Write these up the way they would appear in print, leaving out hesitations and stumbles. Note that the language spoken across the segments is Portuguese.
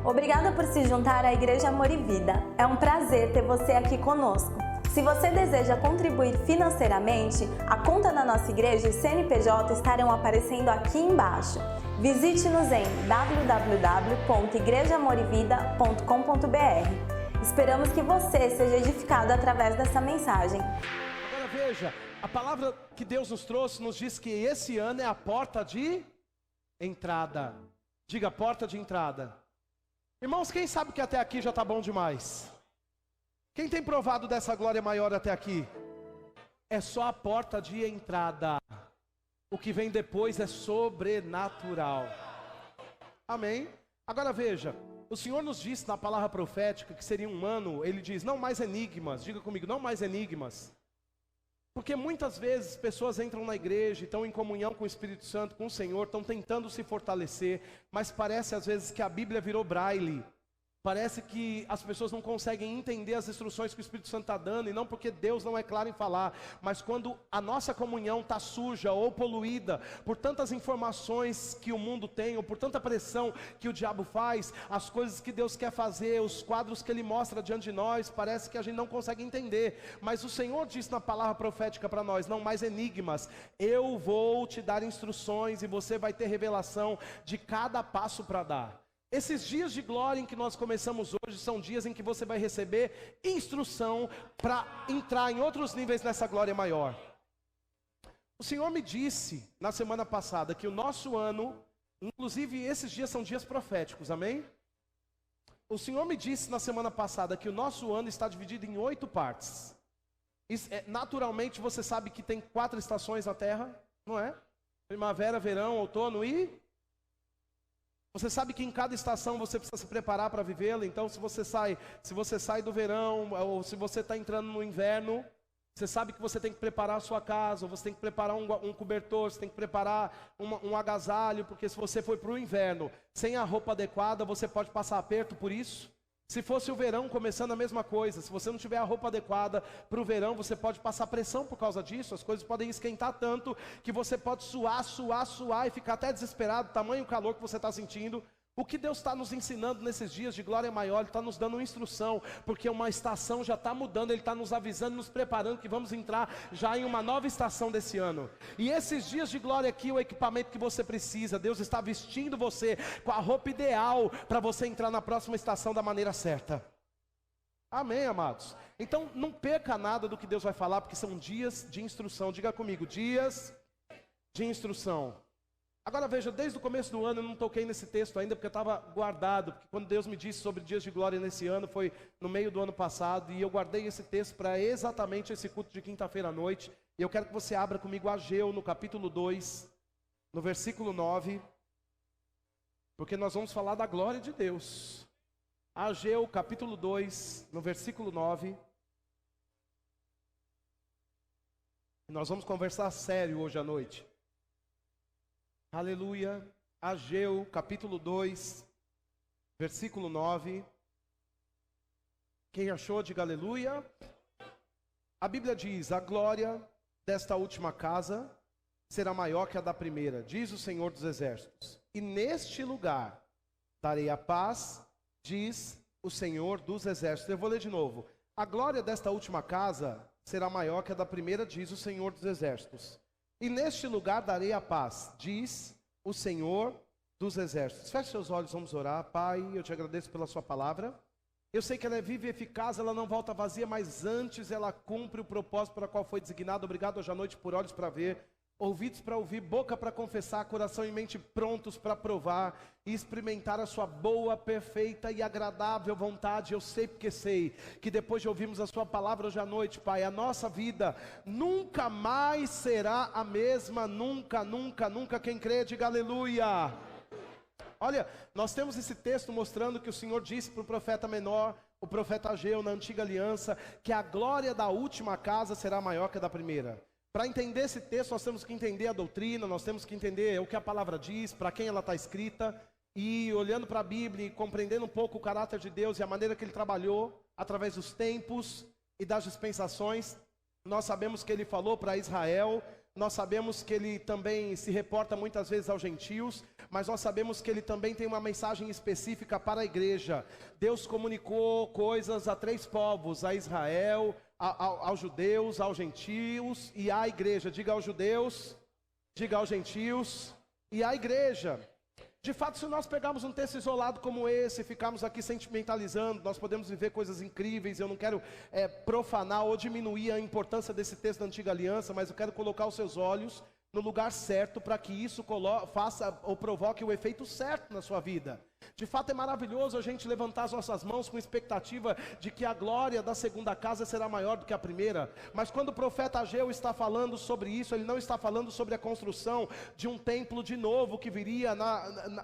Obrigada por se juntar à Igreja Amor e Vida. É um prazer ter você aqui conosco. Se você deseja contribuir financeiramente, a conta da nossa igreja e CNPJ estarão aparecendo aqui embaixo. Visite-nos em www.igrejaamorevida.com.br. Esperamos que você seja edificado através dessa mensagem. Agora veja, a palavra que Deus nos trouxe nos diz que esse ano é a porta de entrada. Diga, porta de entrada. Irmãos, quem sabe que até aqui já está bom demais? Quem tem provado dessa glória maior até aqui? É só a porta de entrada. O que vem depois é sobrenatural. Amém? Agora veja, o Senhor nos disse na palavra profética que seria um ano, Ele diz, não mais enigmas. Diga comigo, não mais enigmas. Porque muitas vezes pessoas entram na igreja, estão em comunhão com o Espírito Santo, com o Senhor, estão tentando se fortalecer, mas parece às vezes que a Bíblia virou braille. Parece que as pessoas não conseguem entender as instruções que o Espírito Santo está dando, e não porque Deus não é claro em falar, mas quando a nossa comunhão está suja ou poluída por tantas informações que o mundo tem, ou por tanta pressão que o diabo faz, as coisas que Deus quer fazer, os quadros que Ele mostra diante de nós, parece que a gente não consegue entender. Mas o Senhor disse na palavra profética para nós, não mais enigmas, eu vou te dar instruções e você vai ter revelação de cada passo para dar. Esses dias de glória em que nós começamos hoje são dias em que você vai receber instrução para entrar em outros níveis nessa glória maior. O Senhor me disse na semana passada que o nosso ano, inclusive esses dias são dias proféticos, amém? O Senhor me disse na semana passada que o nosso ano está dividido em 8 partes. Naturalmente você sabe que tem 4 estações na Terra, não é? Primavera, verão, outono e... Você sabe que em cada estação você precisa se preparar para vivê-la. Então se você sai do verão, ou se você está entrando no inverno, você sabe que você tem que preparar a sua casa, ou você tem que preparar um cobertor, você tem que preparar um agasalho, porque se você for para o inverno sem a roupa adequada, você pode passar aperto por isso. Se fosse o verão começando a mesma coisa, se você não tiver a roupa adequada para o verão, você pode passar pressão por causa disso, as coisas podem esquentar tanto que você pode suar e ficar até desesperado, tamanho calor que você está sentindo. O que Deus está nos ensinando nesses dias de glória maior, Ele está nos dando uma instrução, porque uma estação já está mudando, Ele está nos avisando, nos preparando que vamos entrar já em uma nova estação desse ano. E esses dias de glória aqui, o equipamento que você precisa, Deus está vestindo você com a roupa ideal para você entrar na próxima estação da maneira certa. Amém, amados? Então não perca nada do que Deus vai falar, porque são dias de instrução. Diga comigo, dias de instrução. Agora veja, desde o começo do ano eu não toquei nesse texto ainda, porque eu estava guardado, porque quando Deus me disse sobre dias de glória nesse ano, foi no meio do ano passado, e eu guardei esse texto para exatamente esse culto de quinta-feira à noite, e eu quero que você abra comigo Ageu, no capítulo 2, no versículo 9, porque nós vamos falar da glória de Deus. Ageu, capítulo 2, no versículo 9, nós vamos conversar sério hoje à noite. Aleluia. Ageu, capítulo 2, versículo 9. Quem achou, diga aleluia. A Bíblia diz, a glória desta última casa será maior que a da primeira, diz o Senhor dos Exércitos. E neste lugar darei a paz, diz o Senhor dos Exércitos. Eu vou ler de novo. A glória desta última casa será maior que a da primeira, diz o Senhor dos Exércitos. E neste lugar darei a paz, diz o Senhor dos Exércitos. Feche seus olhos, vamos orar. Pai, eu te agradeço pela sua palavra. Eu sei que ela é viva e eficaz, ela não volta vazia, mas antes ela cumpre o propósito para o qual foi designada. Obrigado hoje à noite por olhos para ver, ouvidos para ouvir, boca para confessar, coração e mente prontos para provar e experimentar a sua boa, perfeita e agradável vontade. Eu sei porque sei que depois de ouvirmos a sua palavra hoje à noite, Pai, a nossa vida nunca mais será a mesma, nunca, nunca, nunca. Quem crê, diga aleluia. Olha, nós temos esse texto mostrando que o Senhor disse para o profeta menor, o profeta Ageu na antiga aliança, que a glória da última casa será maior que a da primeira. Para entender esse texto, nós temos que entender a doutrina, nós temos que entender o que a palavra diz, para quem ela está escrita, e olhando para a Bíblia e compreendendo um pouco o caráter de Deus e a maneira que Ele trabalhou através dos tempos e das dispensações, nós sabemos que Ele falou para Israel nós sabemos que ele também se reporta muitas vezes aos gentios, mas nós sabemos que ele também tem uma mensagem específica para a igreja. Deus comunicou coisas a 3 povos, a Israel, aos judeus, aos gentios e à igreja. Diga aos judeus, diga aos gentios e à igreja. De fato, se nós pegarmos um texto isolado como esse, ficarmos aqui sentimentalizando, nós podemos viver coisas incríveis. Eu não quero profanar ou diminuir a importância desse texto da Antiga Aliança, mas eu quero colocar os seus olhos no lugar certo para que isso faça ou provoque o efeito certo na sua vida. De fato é maravilhoso a gente levantar as nossas mãos com expectativa de que a glória da segunda casa será maior do que a primeira. Mas quando o profeta Ageu está falando sobre isso, ele não está falando sobre a construção de um templo de novo que viria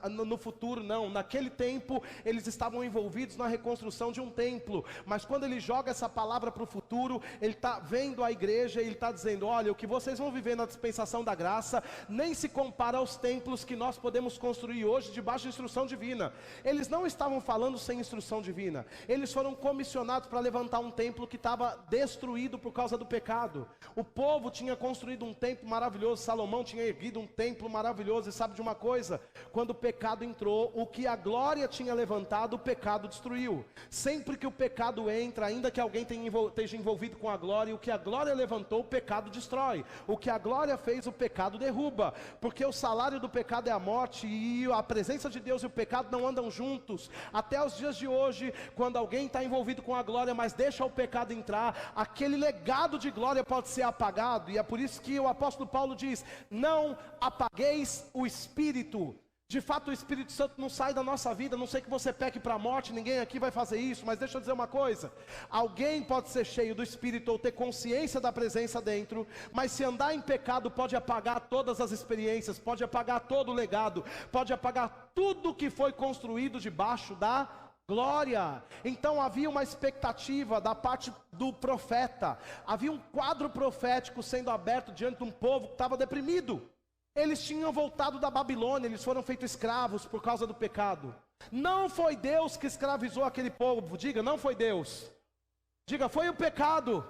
no futuro, não. Naquele tempo eles estavam envolvidos na reconstrução de um templo. Mas quando ele joga essa palavra para o futuro, ele está vendo a igreja e ele está dizendo: olha, o que vocês vão viver na dispensação da graça nem se compara aos templos que nós podemos construir hoje debaixo de instrução divina. Eles não estavam falando sem instrução divina. Eles foram comissionados para levantar um templo que estava destruído por causa do pecado. O povo tinha construído um templo maravilhoso. Salomão tinha erguido um templo maravilhoso. E sabe de uma coisa? Quando o pecado entrou, o que a glória tinha levantado, o pecado destruiu. Sempre que o pecado entra, ainda que alguém esteja envolvido com a glória, o que a glória levantou, o pecado destrói. O que a glória fez, o pecado derruba. Porque o salário do pecado é a morte, e a presença de Deus e o pecado não andam juntos. Até os dias de hoje, quando alguém está envolvido com a glória, mas deixa o pecado entrar, aquele legado de glória pode ser apagado. E é por isso que o apóstolo Paulo diz: não apagueis o Espírito. De fato, o Espírito Santo não sai da nossa vida. Não sei que você peque para a morte, ninguém aqui vai fazer isso, mas deixa eu dizer uma coisa: alguém pode ser cheio do Espírito ou ter consciência da presença dentro, mas se andar em pecado pode apagar todas as experiências, pode apagar todo o legado, pode apagar tudo que foi construído debaixo da glória. Então havia uma expectativa da parte do profeta, havia um quadro profético sendo aberto diante de um povo que estava deprimido. Eles tinham voltado da Babilônia, eles foram feitos escravos por causa do pecado. Não foi Deus que escravizou aquele povo. Diga, não foi Deus. Diga, foi o pecado.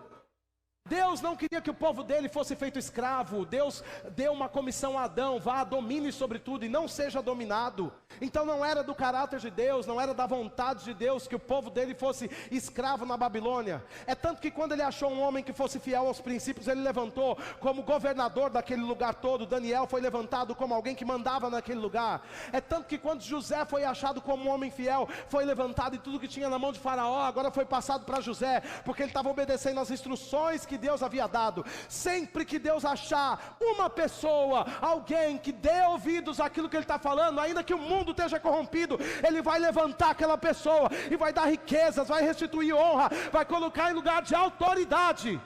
Deus não queria que o povo dele fosse feito escravo. Deus deu uma comissão a Adão: vá, domine sobre tudo e não seja dominado. Então não era do caráter de Deus, não era da vontade de Deus que o povo dele fosse escravo na Babilônia. É tanto que quando ele achou um homem que fosse fiel aos princípios, ele levantou como governador daquele lugar todo. Daniel foi levantado como alguém que mandava naquele lugar. É tanto que quando José foi achado como um homem fiel, foi levantado, e tudo que tinha na mão de Faraó agora foi passado para José, porque ele estava obedecendo às instruções que Deus havia dado. Sempre que Deus achar uma pessoa, alguém que dê ouvidos àquilo que ele está falando, ainda que o mundo esteja corrompido, ele vai levantar aquela pessoa e vai dar riquezas, vai restituir honra, vai colocar em lugar de autoridade.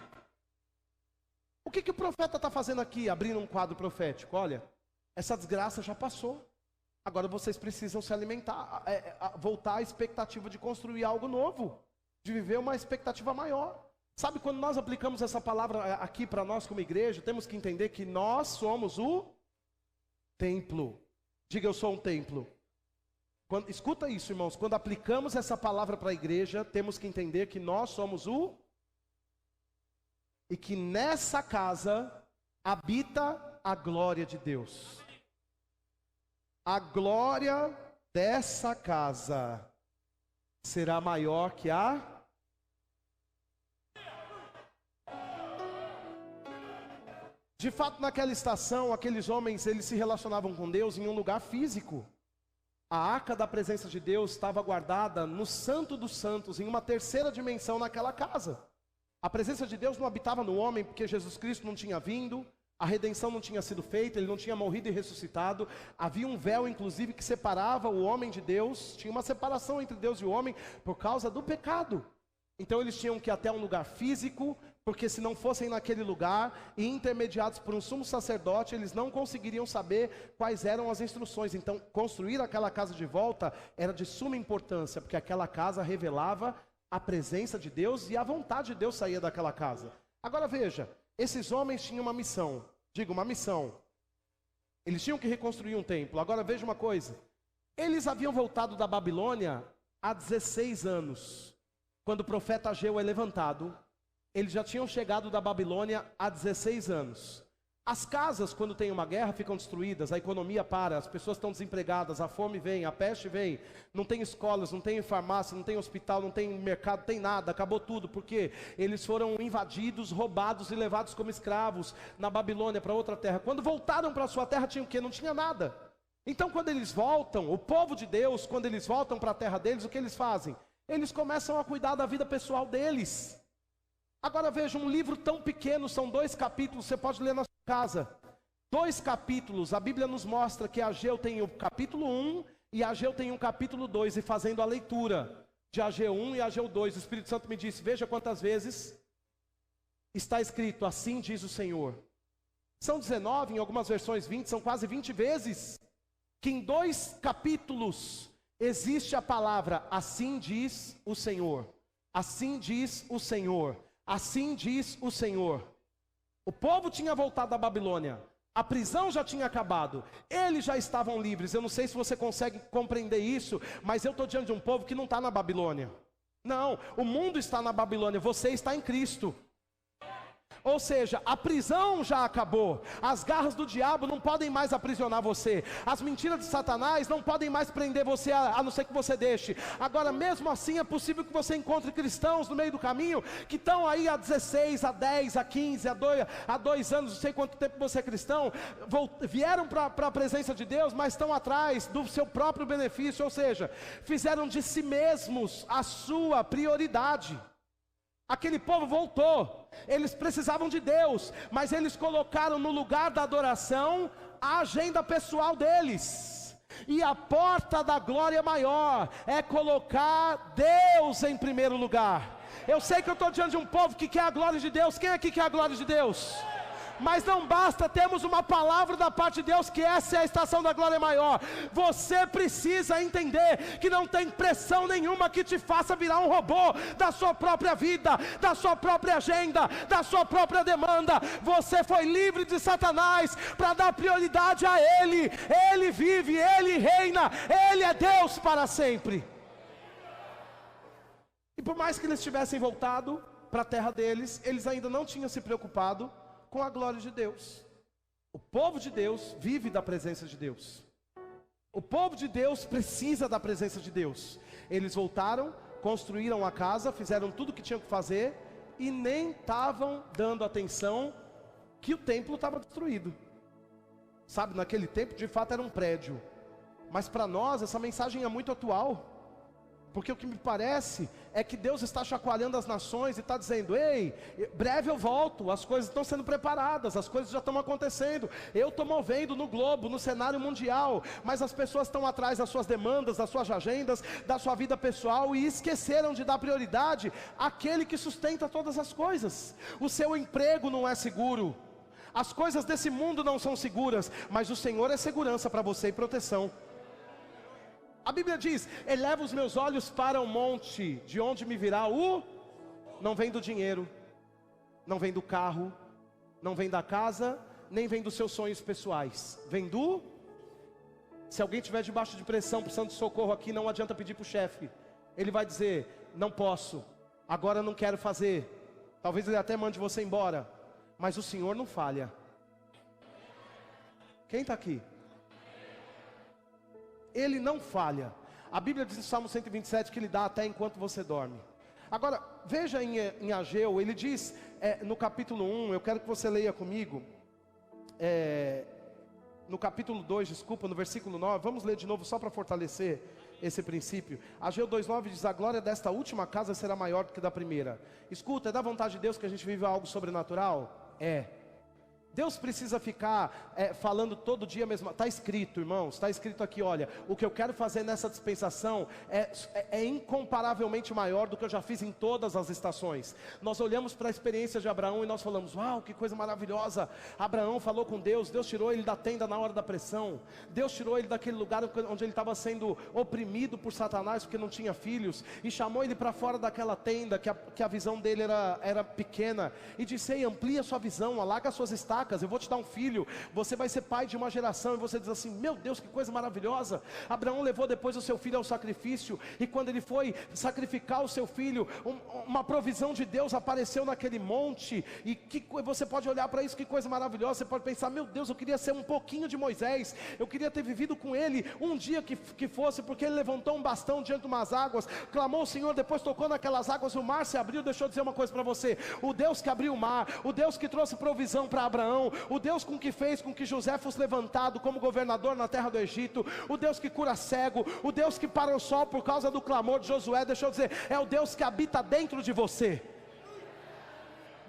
O que o profeta está fazendo aqui? Abrindo um quadro profético. Olha, essa desgraça já passou, agora vocês precisam se alimentar, voltar à expectativa de construir algo novo, de viver uma expectativa maior. Sabe, quando nós aplicamos essa palavra aqui para nós como igreja, temos que entender que nós somos o templo. Diga, eu sou um templo. Escuta isso, irmãos, quando aplicamos essa palavra para a igreja, temos que entender que nós somos e que nessa casa habita a glória de Deus. A glória dessa casa será maior que a... De fato, naquela estação, aqueles homens, eles se relacionavam com Deus em um lugar físico. A arca da presença de Deus estava guardada no Santo dos Santos, em uma terceira dimensão naquela casa. A presença de Deus não habitava no homem, porque Jesus Cristo não tinha vindo, a redenção não tinha sido feita, ele não tinha morrido e ressuscitado. Havia um véu, inclusive, que separava o homem de Deus. Tinha uma separação entre Deus e o homem por causa do pecado. Então eles tinham que ir até um lugar físico, porque se não fossem naquele lugar e intermediados por um sumo sacerdote, eles não conseguiriam saber quais eram as instruções. Então construir aquela casa de volta era de suma importância, porque aquela casa revelava a presença de Deus e a vontade de Deus saía daquela casa. Agora veja, esses homens tinham uma missão. Diga, uma missão. Eles tinham que reconstruir um templo. Agora veja uma coisa, eles haviam voltado da Babilônia há 16 anos. Quando o profeta Ageu é levantado, eles já tinham chegado da Babilônia há 16 anos. As casas, quando tem uma guerra, ficam destruídas, a economia para, as pessoas estão desempregadas, a fome vem, a peste vem, não tem escolas, não tem farmácia, não tem hospital, não tem mercado, não tem nada, acabou tudo, porque eles foram invadidos, roubados e levados como escravos na Babilônia para outra terra. Quando voltaram para a sua terra, tinha o quê? Não tinha nada. Então quando eles voltam, o povo de Deus, quando eles voltam para a terra deles, o que eles fazem? Eles começam a cuidar da vida pessoal deles. Agora veja, um livro tão pequeno, são 2 capítulos, você pode ler na sua casa. 2 capítulos, a Bíblia nos mostra que Ageu tem o capítulo 1 e Ageu tem o capítulo 2, e fazendo a leitura de Ageu 1 e Ageu 2, o Espírito Santo me disse, veja quantas vezes está escrito, assim diz o Senhor. São 19, em algumas versões 20, são quase 20 vezes, que em 2 capítulos existe a palavra, assim diz o Senhor, assim diz o Senhor. Assim diz o Senhor. O povo tinha voltado da Babilônia, a prisão já tinha acabado, eles já estavam livres. Eu não sei se você consegue compreender isso, mas eu estou diante de um povo que não está na Babilônia. Não, o mundo está na Babilônia, você está em Cristo. Ou seja, a prisão já acabou, as garras do diabo não podem mais aprisionar você, as mentiras de Satanás não podem mais prender você, a não ser que você deixe. Agora mesmo assim é possível que você encontre cristãos no meio do caminho, que estão aí há 16, há 10, há 15, há 2 anos, não sei quanto tempo você é cristão, vieram para a presença de Deus, mas estão atrás do seu próprio benefício, ou seja, fizeram de si mesmos a sua prioridade. Aquele povo voltou, eles precisavam de Deus, mas eles colocaram no lugar da adoração a agenda pessoal deles. E a porta da glória maior é colocar Deus em primeiro lugar. Eu sei que eu estou diante de um povo que quer a glória de Deus. Quem aqui quer a glória de Deus? Mas não basta, temos uma palavra da parte de Deus, que essa é a estação da glória maior. Você precisa entender que não tem pressão nenhuma que te faça virar um robô da sua própria vida, da sua própria agenda, da sua própria demanda. Você foi livre de Satanás para dar prioridade a Ele. Ele vive, Ele reina, Ele é Deus para sempre. E por mais que eles tivessem voltado para a terra deles, eles ainda não tinham se preocupado com a glória de Deus. O povo de Deus vive da presença de Deus. O povo de Deus precisa da presença de Deus. Eles voltaram, construíram a casa, fizeram tudo o que tinham que fazer e nem estavam dando atenção que o templo estava destruído. Sabe, naquele tempo de fato era um prédio, mas para nós essa mensagem é muito atual. Porque o que me parece é que Deus está chacoalhando as nações e está dizendo, ei, breve eu volto, as coisas estão sendo preparadas, as coisas já estão acontecendo, eu estou movendo no globo, no cenário mundial, mas as pessoas estão atrás das suas demandas, das suas agendas, da sua vida pessoal, e esqueceram de dar prioridade àquele que sustenta todas as coisas. O seu emprego não é seguro, as coisas desse mundo não são seguras, mas o Senhor é segurança para você e proteção. A Bíblia diz, eleva os meus olhos para o monte, de onde me virá o... Não vem do dinheiro, não vem do carro, não vem da casa, nem vem dos seus sonhos pessoais. Vem do... Se alguém estiver debaixo de pressão, precisando de socorro aqui, não adianta pedir para o chefe. Ele vai dizer, não posso, agora não quero fazer. Talvez ele até mande você embora, mas o Senhor não falha. Quem está aqui? Ele não falha. A Bíblia diz no Salmo 127 que Ele dá até enquanto você dorme. Agora, veja em Ageu, ele diz no capítulo 1, eu quero que você leia comigo, no capítulo 2, desculpa, no versículo 9, vamos ler de novo só para fortalecer esse princípio. Ageu 2,9 diz, a glória desta última casa será maior do que da primeira. Escuta, é da vontade de Deus que a gente viva algo sobrenatural? É. Deus precisa ficar falando todo dia mesmo. Está escrito, irmãos, está escrito aqui, olha, o que eu quero fazer nessa dispensação é incomparavelmente maior do que eu já fiz em todas as estações. Nós olhamos para a experiência de Abraão e nós falamos, uau, que coisa maravilhosa. Abraão falou com Deus, Deus tirou ele da tenda na hora da pressão, Deus tirou ele daquele lugar onde ele estava sendo oprimido por Satanás porque não tinha filhos, e chamou ele para fora daquela tenda, que a visão dele era pequena, e disse, ei, amplia a sua visão, alarga as suas estacas, Isacas, eu vou te dar um filho, você vai ser pai de uma geração. E você diz assim, meu Deus, que coisa maravilhosa. Abraão levou depois o seu filho ao sacrifício, e quando ele foi sacrificar o seu filho, uma provisão de Deus apareceu naquele monte. E você pode olhar para isso, que coisa maravilhosa. Você pode pensar, meu Deus, eu queria ser um pouquinho de Moisés, eu queria ter vivido com ele um dia que fosse, porque ele levantou um bastão diante de umas águas, clamou ao Senhor, depois tocou naquelas águas, o mar se abriu. Deixa eu dizer uma coisa para você, o Deus que abriu o mar, o Deus que trouxe provisão para Abraão, o Deus com que fez com que José fosse levantado como governador na terra do Egito, o Deus que cura cego, o Deus que para o sol por causa do clamor de Josué, deixa eu dizer, é o Deus que habita dentro de você.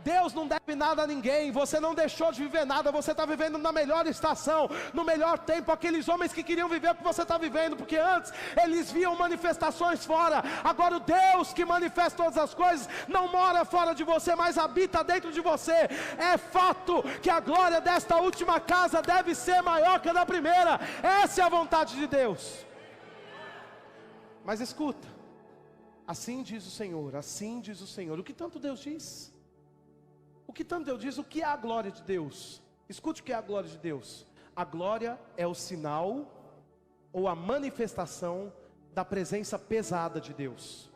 Deus não deve nada a ninguém, você não deixou de viver nada, você está vivendo na melhor estação, no melhor tempo. Aqueles homens que queriam viver o que você está vivendo, porque antes eles viam manifestações fora, agora o Deus que manifesta todas as coisas, não mora fora de você, mas habita dentro de você. É fato que a glória desta última casa deve ser maior que a da primeira, essa é a vontade de Deus. Mas escuta, assim diz o Senhor, assim diz o Senhor. O que tanto Deus diz? O que tanto Deus diz? O que é a glória de Deus? Escute o que é a glória de Deus. A glória é o sinal ou a manifestação da presença pesada de Deus.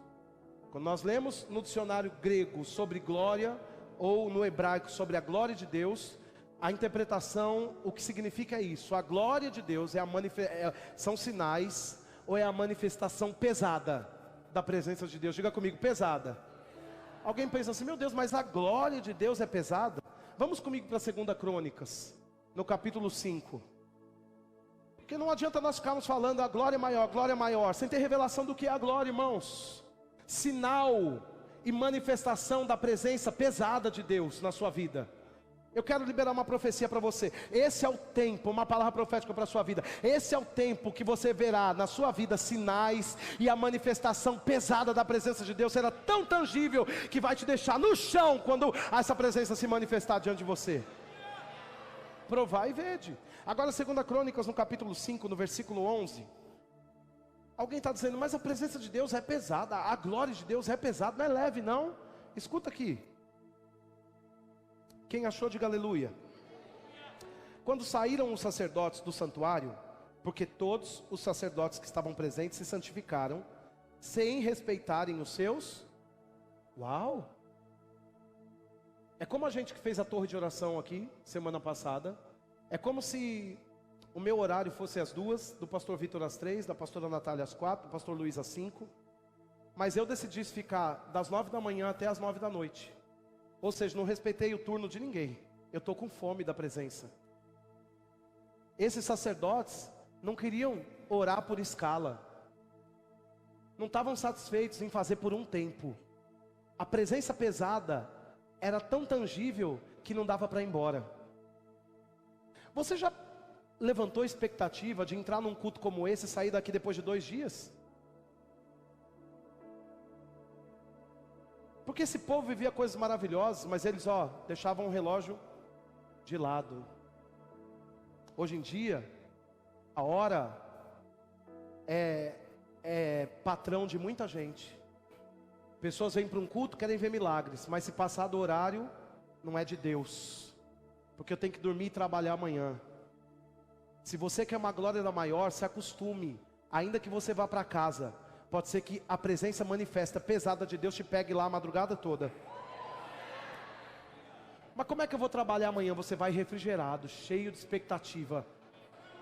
Quando nós lemos no dicionário grego sobre glória, ou no hebraico sobre a glória de Deus, a interpretação, o que significa é isso: a glória de Deus são sinais, ou é a manifestação pesada da presença de Deus. Diga comigo, pesada. Alguém pensa assim, meu Deus, mas a glória de Deus é pesada? Vamos comigo para 2 Crônicas, no capítulo 5. Porque não adianta nós ficarmos falando a glória é maior, sem ter revelação do que é a glória, irmãos. Sinal e manifestação da presença pesada de Deus na sua vida. Eu quero liberar uma profecia para você. Esse é o tempo, uma palavra profética para a sua vida. Esse é o tempo que você verá na sua vida sinais, e a manifestação pesada da presença de Deus será tão tangível que vai te deixar no chão quando essa presença se manifestar diante de você. Provai e vede. Agora 2 Crônicas, no capítulo 5, no versículo 11. Alguém está dizendo, mas a presença de Deus é pesada, a glória de Deus é pesada, não é leve não. Escuta aqui. Quem achou, diga aleluia. Quando saíram os sacerdotes do santuário, porque todos os sacerdotes que estavam presentes se santificaram, sem respeitarem os seus. Uau! É como a gente que fez a torre de oração aqui, semana passada. É como se o meu horário fosse às 2, do pastor Vitor às 3, da pastora Natália às 4, do pastor Luiz às 5. Mas eu decidi ficar das 9 da manhã até as 9 da noite. Ou seja, não respeitei o turno de ninguém. Eu estou com fome da presença. Esses sacerdotes não queriam orar por escala. Não estavam satisfeitos em fazer por um tempo. A presença pesada era tão tangível que não dava para ir embora. Você já levantou a expectativa de entrar num culto como esse e sair daqui depois de 2 dias? Porque esse povo vivia coisas maravilhosas, mas eles deixavam o relógio de lado. Hoje em dia, a hora é patrão de muita gente. Pessoas vêm para um culto, querem ver milagres, mas se passar do horário, não é de Deus. Porque eu tenho que dormir e trabalhar amanhã. Se você quer uma glória maior, se acostume. Ainda que você vá para casa, pode ser que a presença manifesta pesada de Deus te pegue lá a madrugada toda. Mas como é que eu vou trabalhar amanhã? Você vai refrigerado, cheio de expectativa.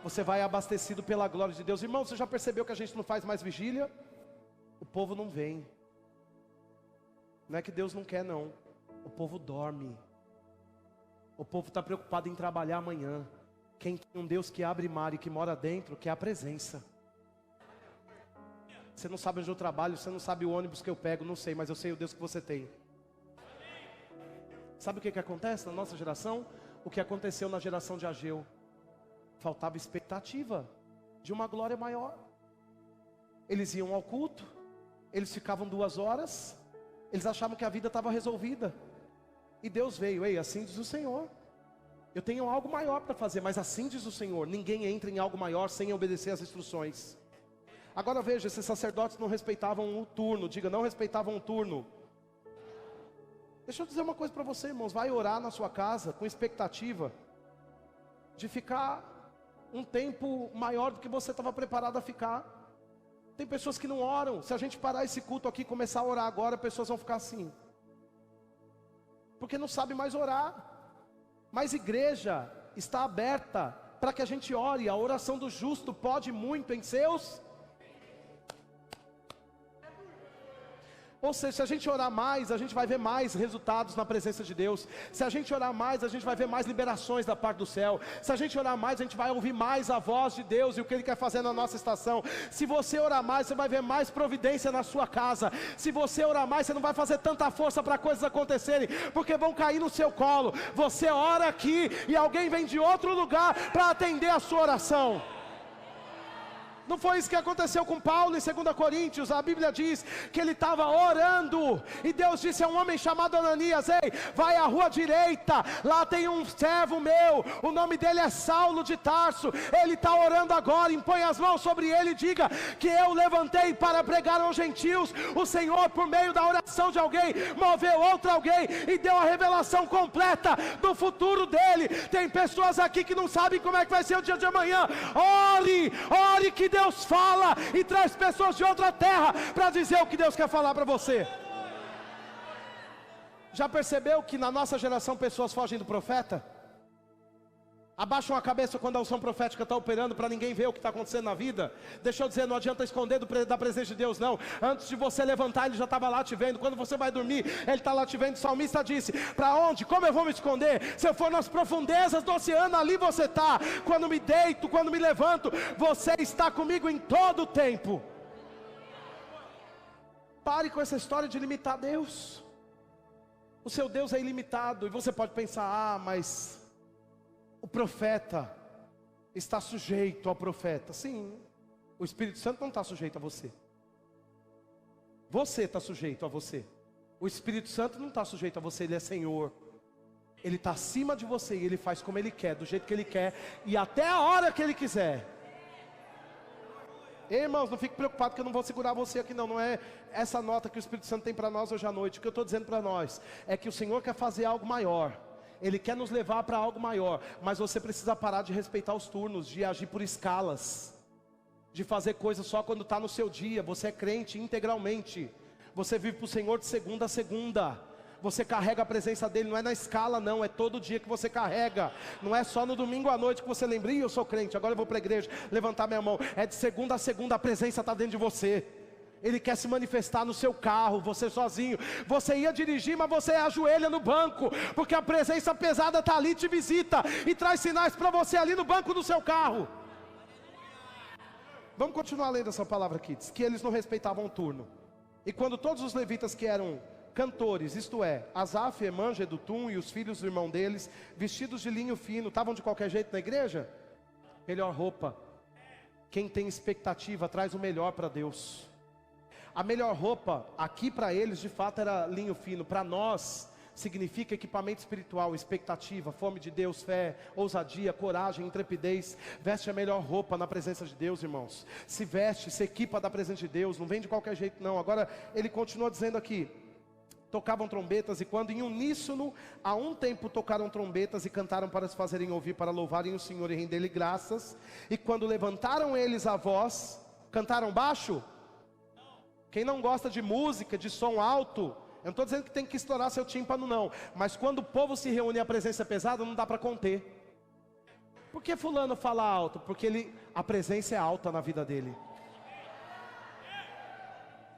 Você vai abastecido pela glória de Deus. Irmão, você já percebeu que a gente não faz mais vigília? O povo não vem. Não é que Deus não quer não. O povo dorme. O povo está preocupado em trabalhar amanhã. Quem tem um Deus que abre mar e que mora dentro, quer a presença. Você não sabe onde eu trabalho, você não sabe o ônibus que eu pego, não sei, mas eu sei o Deus que você tem. Sabe o que acontece na nossa geração? O que aconteceu na geração de Ageu. Faltava expectativa de uma glória maior. Eles iam ao culto, eles ficavam 2 horas, eles achavam que a vida estava resolvida. E Deus veio, ei, assim diz o Senhor. Eu tenho algo maior para fazer, mas assim diz o Senhor. Ninguém entra em algo maior sem obedecer às instruções. Agora veja, esses sacerdotes não respeitavam o turno. Diga, não respeitavam o turno. Deixa eu dizer uma coisa para você, irmãos. Vai orar na sua casa com expectativa de ficar um tempo maior do que você estava preparado a ficar. Tem pessoas que não oram. Se a gente parar esse culto aqui e começar a orar agora, pessoas vão ficar assim, porque não sabe mais orar. Mas igreja está aberta para que a gente ore. A oração do justo pode muito em seus. Ou seja, se a gente orar mais, a gente vai ver mais resultados na presença de Deus. Se a gente orar mais, a gente vai ver mais liberações da parte do céu. Se a gente orar mais, a gente vai ouvir mais a voz de Deus e o que Ele quer fazer na nossa estação. Se você orar mais, você vai ver mais providência na sua casa. Se você orar mais, você não vai fazer tanta força para coisas acontecerem, porque vão cair no seu colo. Você ora aqui e alguém vem de outro lugar para atender a sua oração. Não foi isso que aconteceu com Paulo em 2 Coríntios. A Bíblia diz que ele estava orando, e Deus disse a um homem chamado Ananias: ei, vai à rua direita, lá tem um servo meu, o nome dele é Saulo de Tarso, ele está orando agora, impõe as mãos sobre ele e diga que eu levantei para pregar aos gentios. O Senhor, por meio da oração de alguém, moveu outro alguém e deu a revelação completa do futuro dele. Tem pessoas aqui que não sabem como é que vai ser o dia de amanhã. Ore que Deus fala e traz pessoas de outra terra para dizer o que Deus quer falar para você. Já percebeu que na nossa geração pessoas fogem do profeta? Abaixam a cabeça quando a unção profética está operando, para ninguém ver o que está acontecendo na vida. Deixa eu dizer, não adianta esconder da presença de Deus não. Antes de você levantar, Ele já estava lá te vendo. Quando você vai dormir, Ele está lá te vendo. O salmista disse: para onde? Como eu vou me esconder? Se eu for nas profundezas do oceano, ali você está. Quando me deito, quando me levanto, você está comigo em todo o tempo. Pare com essa história de limitar Deus. O seu Deus é ilimitado. E você pode pensar: mas o profeta está sujeito ao profeta. Sim, o Espírito Santo não está sujeito a você. Você está sujeito a você. O Espírito Santo não está sujeito a você, Ele é Senhor. Ele está acima de você e Ele faz como Ele quer, do jeito que Ele quer e até a hora que Ele quiser. Ei, irmãos, não fique preocupado que eu não vou segurar você aqui não. Não é essa nota que o Espírito Santo tem para nós hoje à noite. O que eu estou dizendo para nós é que o Senhor quer fazer algo maior. Ele quer nos levar para algo maior, mas você precisa parar de respeitar os turnos, de agir por escalas, de fazer coisas só quando está no seu dia. Você é crente integralmente, você vive para o Senhor de segunda a segunda, você carrega a presença dEle, não é na escala não, é todo dia que você carrega, não é só no domingo à noite que você lembra: eu sou crente, agora eu vou para a igreja, levantar minha mão. É de segunda a segunda, a presença está dentro de você. Ele quer se manifestar no seu carro, você sozinho. Você ia dirigir, mas você ajoelha no banco, porque a presença pesada está ali, te visita e traz sinais para você ali no banco do seu carro. Vamos continuar lendo essa palavra aqui. Diz que eles não respeitavam o turno. E quando todos os levitas que eram cantores, isto é, Asaf, Emã, Jedutum e os filhos do irmão deles, vestidos de linho fino, estavam de qualquer jeito na igreja? Melhor roupa. Quem tem expectativa traz o melhor para Deus. A melhor roupa aqui para eles de fato era linho fino. Para nós significa equipamento espiritual, expectativa, fome de Deus, fé, ousadia, coragem, intrepidez. Veste a melhor roupa na presença de Deus, irmãos. Se veste, se equipa da presença de Deus, não vem de qualquer jeito não. Agora ele continua dizendo aqui: tocavam trombetas, e quando em uníssono a um tempo tocaram trombetas e cantaram para se fazerem ouvir, para louvarem o Senhor e render-lhe graças. E quando levantaram eles a voz, cantaram baixo? Quem não gosta de música, de som alto, eu não estou dizendo que tem que estourar seu tímpano não, mas quando o povo se reúne e a presença é pesada, não dá para conter. Por que fulano fala alto? Porque a presença é alta na vida dele.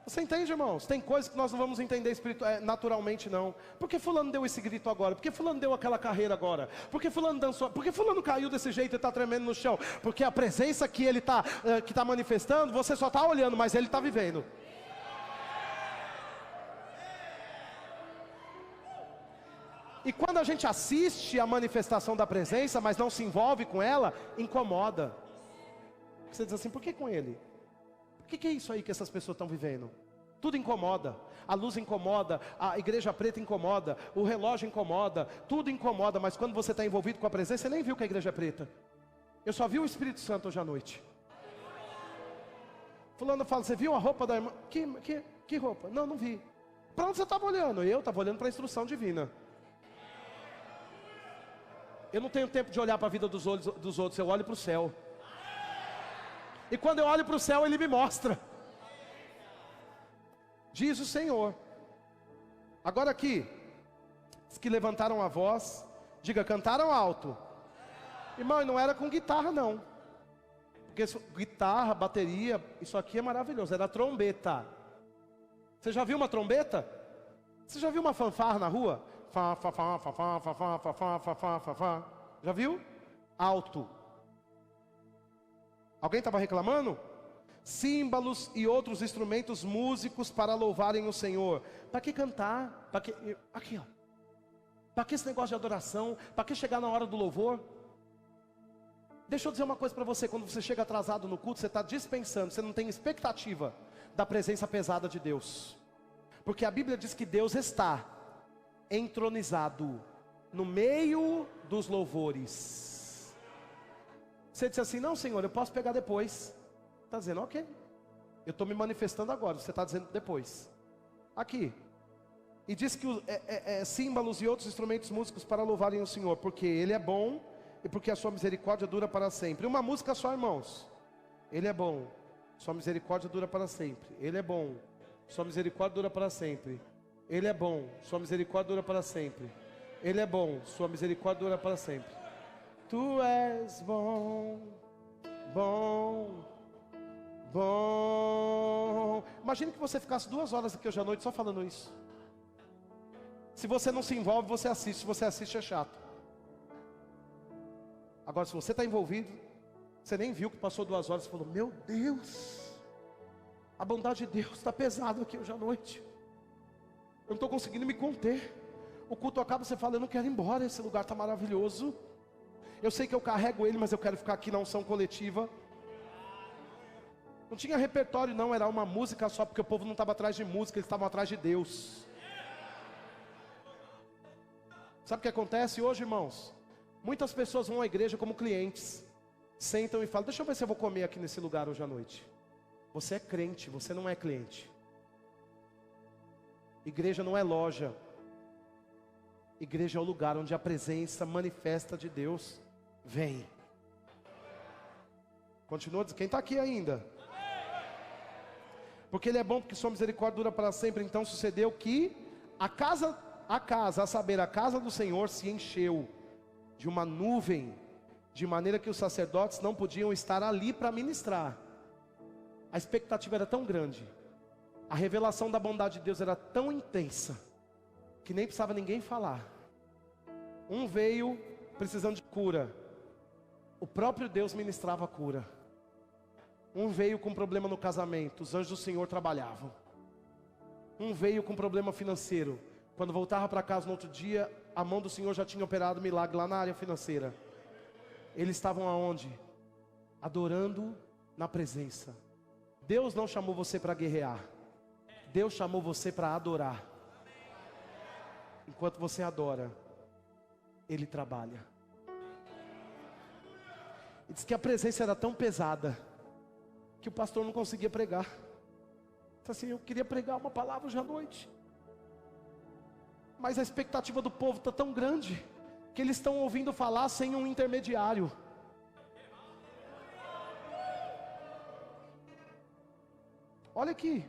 Você entende, irmãos? Tem coisas que nós não vamos entender naturalmente não. Por que fulano deu esse grito agora? Por que fulano deu aquela carreira agora? Por que fulano dançou? Por que fulano caiu desse jeito e está tremendo no chão? Porque a presença que ele está manifestando, você só está olhando, mas ele está vivendo. E quando a gente assiste a manifestação da presença, mas não se envolve com ela, incomoda. Você diz assim: por que com ele? Por que é isso aí que essas pessoas estão vivendo? Tudo incomoda. A luz incomoda, a igreja preta incomoda, o relógio incomoda, tudo incomoda. Mas quando você está envolvido com a presença, você nem viu que a igreja é preta. Eu só vi o Espírito Santo hoje à noite. Fulano fala: você viu a roupa da irmã? Que roupa? Não, não vi. Para onde você estava olhando? Eu estava olhando para a instrução divina. eu não tenho tempo de olhar para a vida dos outros, eu olho para o céu. E quando eu olho para o céu, Ele me mostra. Diz o Senhor. Agora aqui, os que levantaram a voz, diga, cantaram alto. Irmão, e não era com guitarra não. Porque guitarra, bateria, isso aqui é maravilhoso, era trombeta. Você já viu uma trombeta? Você já viu uma fanfarra na rua? Fá, fá, fá, fá, fá, fá, fá, fá, fá, fá, fá, fá, fá. Já viu? Alto. Alguém estava reclamando? Símbolos e outros instrumentos músicos para louvarem o Senhor. Para que cantar? Para que... Aqui, ó. Para que esse negócio de adoração? Para que chegar na hora do louvor? Deixa eu dizer uma coisa para você. Quando você chega atrasado no culto, você está dispensando. Você não tem expectativa da presença pesada de Deus. Porque a Bíblia diz que Deus está entronizado no meio dos louvores. Você disse assim, não Senhor, eu posso pegar depois. Está dizendo, ok, eu estou me manifestando agora, você está dizendo depois. Aqui, e diz que símbolos e outros instrumentos músicos para louvarem o Senhor, porque Ele é bom e porque a sua misericórdia dura para sempre. Uma música só, irmãos. Ele é bom, sua misericórdia dura para sempre. Ele é bom, sua misericórdia dura para sempre. Ele é bom, sua misericórdia dura para sempre. Ele é bom, sua misericórdia dura para sempre. Tu és bom, bom, bom. Imagine que você ficasse 2 horas aqui hoje à noite só falando isso. Se você não se envolve, você assiste. Se você assiste, é chato. Agora, se você está envolvido, você nem viu que passou 2 horas e falou, meu Deus, a bondade de Deus está pesada aqui hoje à noite. Eu não estou conseguindo me conter. O culto acaba, você fala, eu não quero ir embora, esse lugar está maravilhoso. Eu sei que eu carrego ele, mas eu quero ficar aqui na unção coletiva. Não tinha repertório não, era uma música só, porque o povo não estava atrás de música, eles estavam atrás de Deus. Sabe o que acontece hoje, irmãos? Muitas pessoas vão à igreja como clientes, sentam e falam, deixa eu ver se eu vou comer aqui nesse lugar hoje à noite. Você é crente, você não é cliente. Igreja não é loja. Igreja é o lugar onde a presença manifesta de Deus vem. Continua dizendo, quem está aqui ainda? Porque Ele é bom, porque sua misericórdia dura para sempre. Então sucedeu que a casa, a saber, a casa do Senhor se encheu de uma nuvem, de maneira que os sacerdotes não podiam estar ali para ministrar. A expectativa era tão grande, a revelação da bondade de Deus era tão intensa, que nem precisava ninguém falar. Um veio precisando de cura, o próprio Deus ministrava a cura. Um veio com problema no casamento, os anjos do Senhor trabalhavam. Um veio com problema financeiro, quando voltava para casa no outro dia, a mão do Senhor já tinha operado milagre lá na área financeira. Eles estavam aonde? Adorando na presença. Deus não chamou você para guerrear, Deus chamou você para adorar. Enquanto você adora, Ele trabalha. E diz que a presença era tão pesada que o pastor não conseguia pregar. Disse assim, eu queria pregar uma palavra hoje à noite, mas a expectativa do povo está tão grande que eles estão ouvindo falar sem um intermediário. Olha aqui,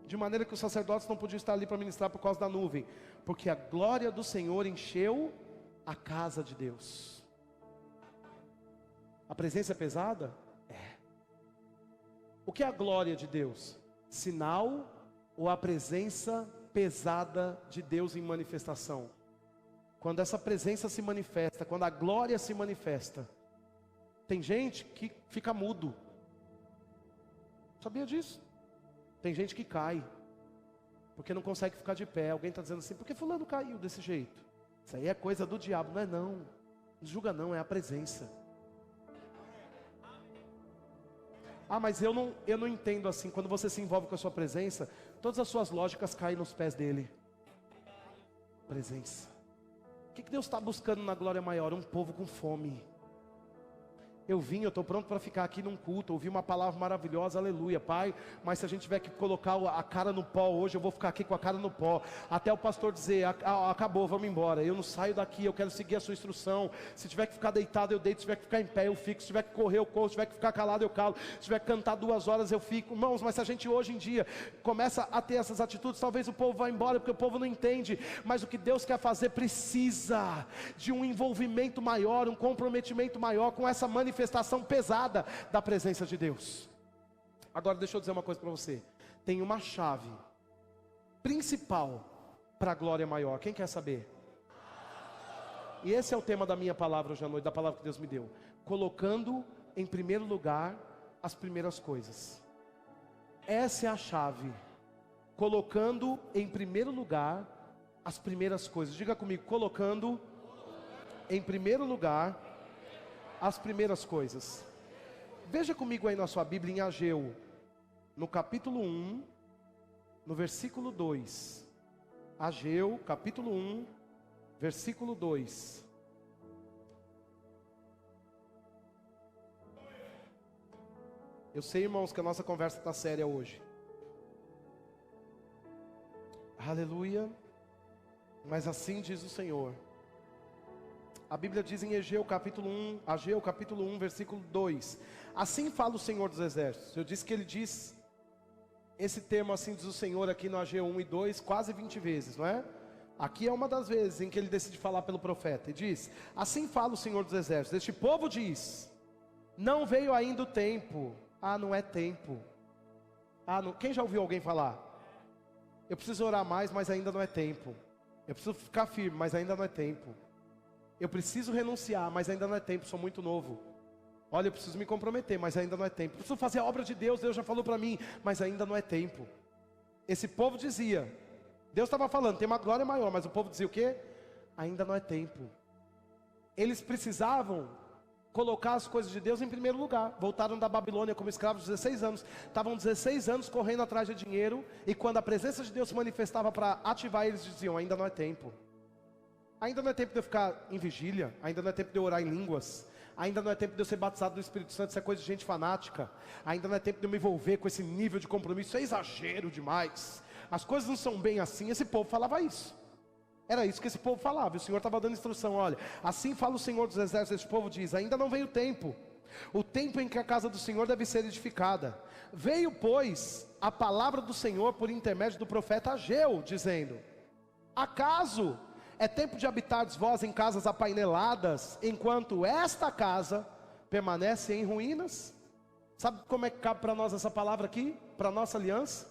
de maneira que os sacerdotes não podiam estar ali para ministrar por causa da nuvem, porque a glória do Senhor encheu a casa de Deus. A presença é pesada? É. O que é a glória de Deus? Sinal ou a presença pesada de Deus em manifestação? Quando essa presença se manifesta, quando a glória se manifesta, tem gente que fica mudo. Sabia disso? Tem gente que cai, porque não consegue ficar de pé. Alguém está dizendo assim, por que fulano caiu desse jeito? Isso aí é coisa do diabo. Não é não, não julga não, é a presença. Ah, mas eu não entendo assim. Quando você se envolve com a sua presença, todas as suas lógicas caem nos pés dele. Presença. O que Deus está buscando na glória maior? Um povo com fome. eu estou pronto para ficar aqui num culto, ouvir uma palavra maravilhosa, aleluia, Pai, mas se a gente tiver que colocar a cara no pó hoje, eu vou ficar aqui com a cara no pó, até o pastor dizer, acabou, vamos embora, eu não saio daqui, eu quero seguir a sua instrução. Se tiver que ficar deitado, eu deito, se tiver que ficar em pé, eu fico, se tiver que correr, eu corro, se tiver que ficar calado, eu calo, se tiver que cantar 2 horas, eu fico. Irmãos, mas se a gente hoje em dia começa a ter essas atitudes, talvez o povo vá embora, porque o povo não entende, mas o que Deus quer fazer precisa de um envolvimento maior, um comprometimento maior com essa manifestação pesada da presença de Deus. Agora deixa eu dizer uma coisa para você, tem uma chave principal para a glória maior, quem quer saber? E esse é o tema da minha palavra hoje à noite, da palavra que Deus me deu, colocando em primeiro lugar as primeiras coisas. Essa é a chave, colocando em primeiro lugar as primeiras coisas. Diga comigo, colocando em primeiro lugar as primeiras coisas. Veja comigo aí na sua Bíblia em Ageu, no capítulo 1, no versículo 2. Ageu, capítulo 1, versículo 2. Eu sei, irmãos, que a nossa conversa está séria hoje. Aleluia. Mas assim diz o Senhor. A Bíblia diz em Ageu capítulo 1, versículo 2. Assim fala o Senhor dos Exércitos. Eu disse que ele diz esse termo, assim diz o Senhor, aqui no Ageu 1 e 2, quase 20 vezes, não é? Aqui é uma das vezes em que ele decide falar pelo profeta. E diz, assim fala o Senhor dos Exércitos. Este povo diz, não veio ainda o tempo. Não é tempo. Quem já ouviu alguém falar? Eu preciso orar mais, mas ainda não é tempo. Eu preciso ficar firme, mas ainda não é tempo. Eu preciso renunciar, mas ainda não é tempo, sou muito novo. Olha, eu preciso me comprometer, mas ainda não é tempo. Eu preciso fazer a obra de Deus, Deus já falou para mim, mas ainda não é tempo. Esse povo dizia, Deus estava falando, tem uma glória maior, mas o povo dizia o quê? Ainda não é tempo. Eles precisavam colocar as coisas de Deus em primeiro lugar. Voltaram da Babilônia como escravos 16 anos. Estavam 16 anos correndo atrás de dinheiro. E quando a presença de Deus se manifestava para ativar, eles diziam, ainda não é tempo. Ainda não é tempo de eu ficar em vigília. Ainda não é tempo de eu orar em línguas. Ainda não é tempo de eu ser batizado no Espírito Santo. Isso é coisa de gente fanática. Ainda não é tempo de eu me envolver com esse nível de compromisso. Isso é exagero demais. As coisas não são bem assim. Esse povo falava isso. Era isso que esse povo falava. E o Senhor estava dando instrução. Olha, assim fala o Senhor dos Exércitos. Esse povo diz, ainda não veio o tempo. O tempo em que a casa do Senhor deve ser edificada. Veio, pois, a palavra do Senhor por intermédio do profeta Ageu, dizendo, acaso é tempo de habitardes vós em casas apaineladas, enquanto esta casa permanece em ruínas? Sabe como é que cabe para nós essa palavra aqui? Para a nossa aliança?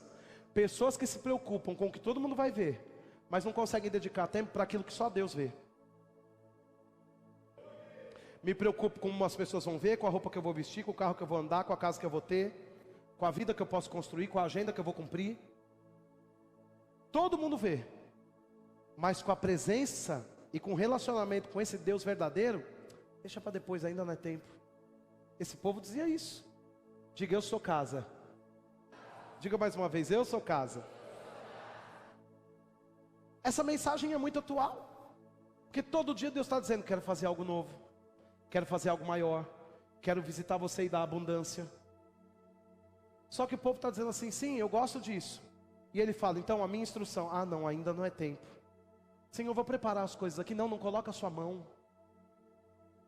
Pessoas que se preocupam com o que todo mundo vai ver, mas não conseguem dedicar tempo para aquilo que só Deus vê. Me preocupo com como as pessoas vão ver, com a roupa que eu vou vestir, com o carro que eu vou andar, com a casa que eu vou ter, com a vida que eu posso construir, com a agenda que eu vou cumprir. Todo mundo vê. Mas com a presença e com o relacionamento com esse Deus verdadeiro, deixa para depois, ainda não é tempo. Esse povo dizia isso. Diga, eu sou casa. Diga mais uma vez, eu sou casa. Essa mensagem é muito atual. Porque todo dia Deus está dizendo, quero fazer algo novo. Quero fazer algo maior. Quero visitar você e dar abundância. Só que o povo está dizendo assim, sim, eu gosto disso. E ele fala, então a minha instrução, não, ainda não é tempo. Senhor, eu vou preparar as coisas aqui. Não coloca a sua mão.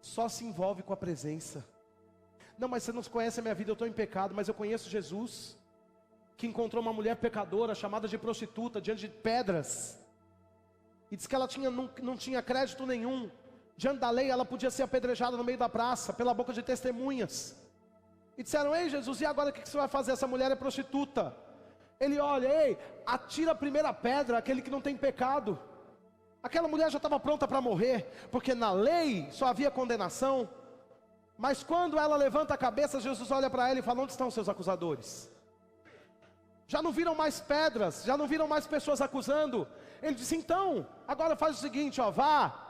Só se envolve com a presença. Não, mas você não conhece a minha vida, eu estou em pecado. Mas eu conheço Jesus, que encontrou uma mulher pecadora, chamada de prostituta, diante de pedras. E disse que ela não tinha crédito nenhum. Diante da lei, ela podia ser apedrejada no meio da praça, pela boca de testemunhas. E disseram, ei Jesus, e agora o que você vai fazer? Essa mulher é prostituta. Ele olha, ei, atira a primeira pedra, aquele que não tem pecado. Aquela mulher já estava pronta para morrer, porque na lei só havia condenação. Mas quando ela levanta a cabeça, Jesus olha para ela e fala, onde estão os seus acusadores? Já não viram mais pedras, já não viram mais pessoas acusando. Ele disse, então, agora faz o seguinte, vá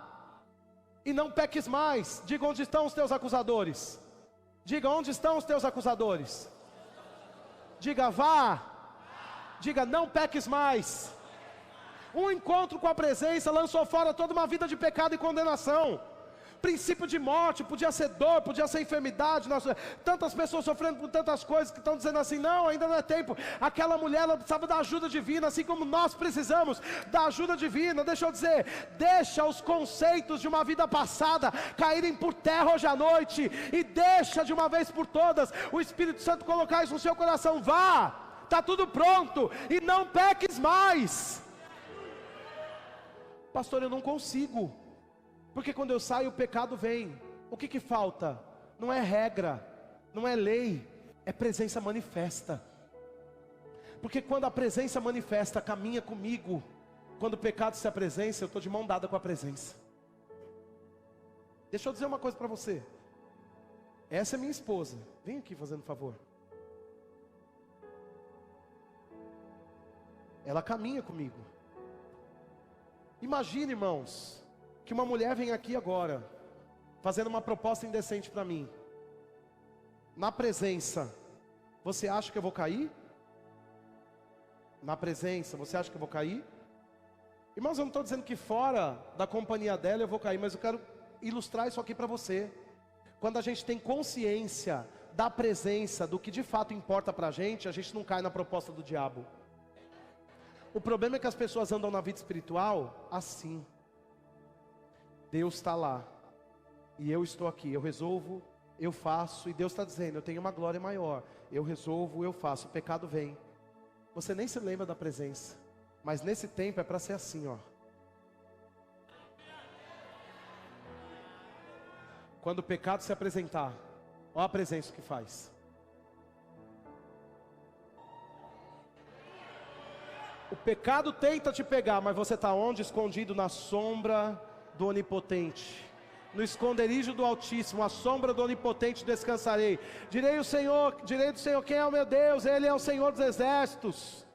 e não peques mais. Diga, onde estão os teus acusadores? Diga, onde estão os teus acusadores? Diga, vá. Diga, não peques mais. Um encontro com a presença lançou fora toda uma vida de pecado e condenação. princípio de morte, podia ser dor, podia ser enfermidade, tantas pessoas sofrendo por tantas coisas que estão dizendo assim, não, ainda não é tempo. Aquela mulher, ela precisava da ajuda divina, assim como nós precisamos da ajuda divina. Deixa eu dizer, deixa os conceitos de uma vida passada caírem por terra hoje à noite, e deixa de uma vez por todas o Espírito Santo colocar isso no seu coração. Vá, está tudo pronto, e não peques mais. Pastor, eu não consigo, porque quando eu saio o pecado vem. O que falta? Não é regra, não é lei, é presença manifesta. Porque quando a presença manifesta caminha comigo, quando o pecado se apresenta, eu estou de mão dada com a presença. Deixa eu dizer uma coisa para você. Essa é minha esposa, vem aqui fazendo favor. Ela caminha comigo. Imagine, irmãos, que uma mulher vem aqui agora, fazendo uma proposta indecente para mim. Na presença, você acha que eu vou cair? Na presença, você acha que eu vou cair? Irmãos, eu não estou dizendo que fora da companhia dela eu vou cair, mas eu quero ilustrar isso aqui para você. Quando a gente tem consciência da presença, do que de fato importa para a gente não cai na proposta do diabo. O problema é que as pessoas andam na vida espiritual assim. Deus está lá, e eu estou aqui, eu resolvo, eu faço, e Deus está dizendo, eu tenho uma glória maior, eu resolvo, eu faço, o pecado vem. Você nem se lembra da presença, mas nesse tempo é para ser assim, ó. Quando o pecado se apresentar, olha a presença que faz. O pecado tenta te pegar, mas você está onde? Escondido na sombra do Onipotente, no esconderijo do Altíssimo, à sombra do Onipotente descansarei. Direi do Senhor, quem é o meu Deus? Ele é o Senhor dos exércitos.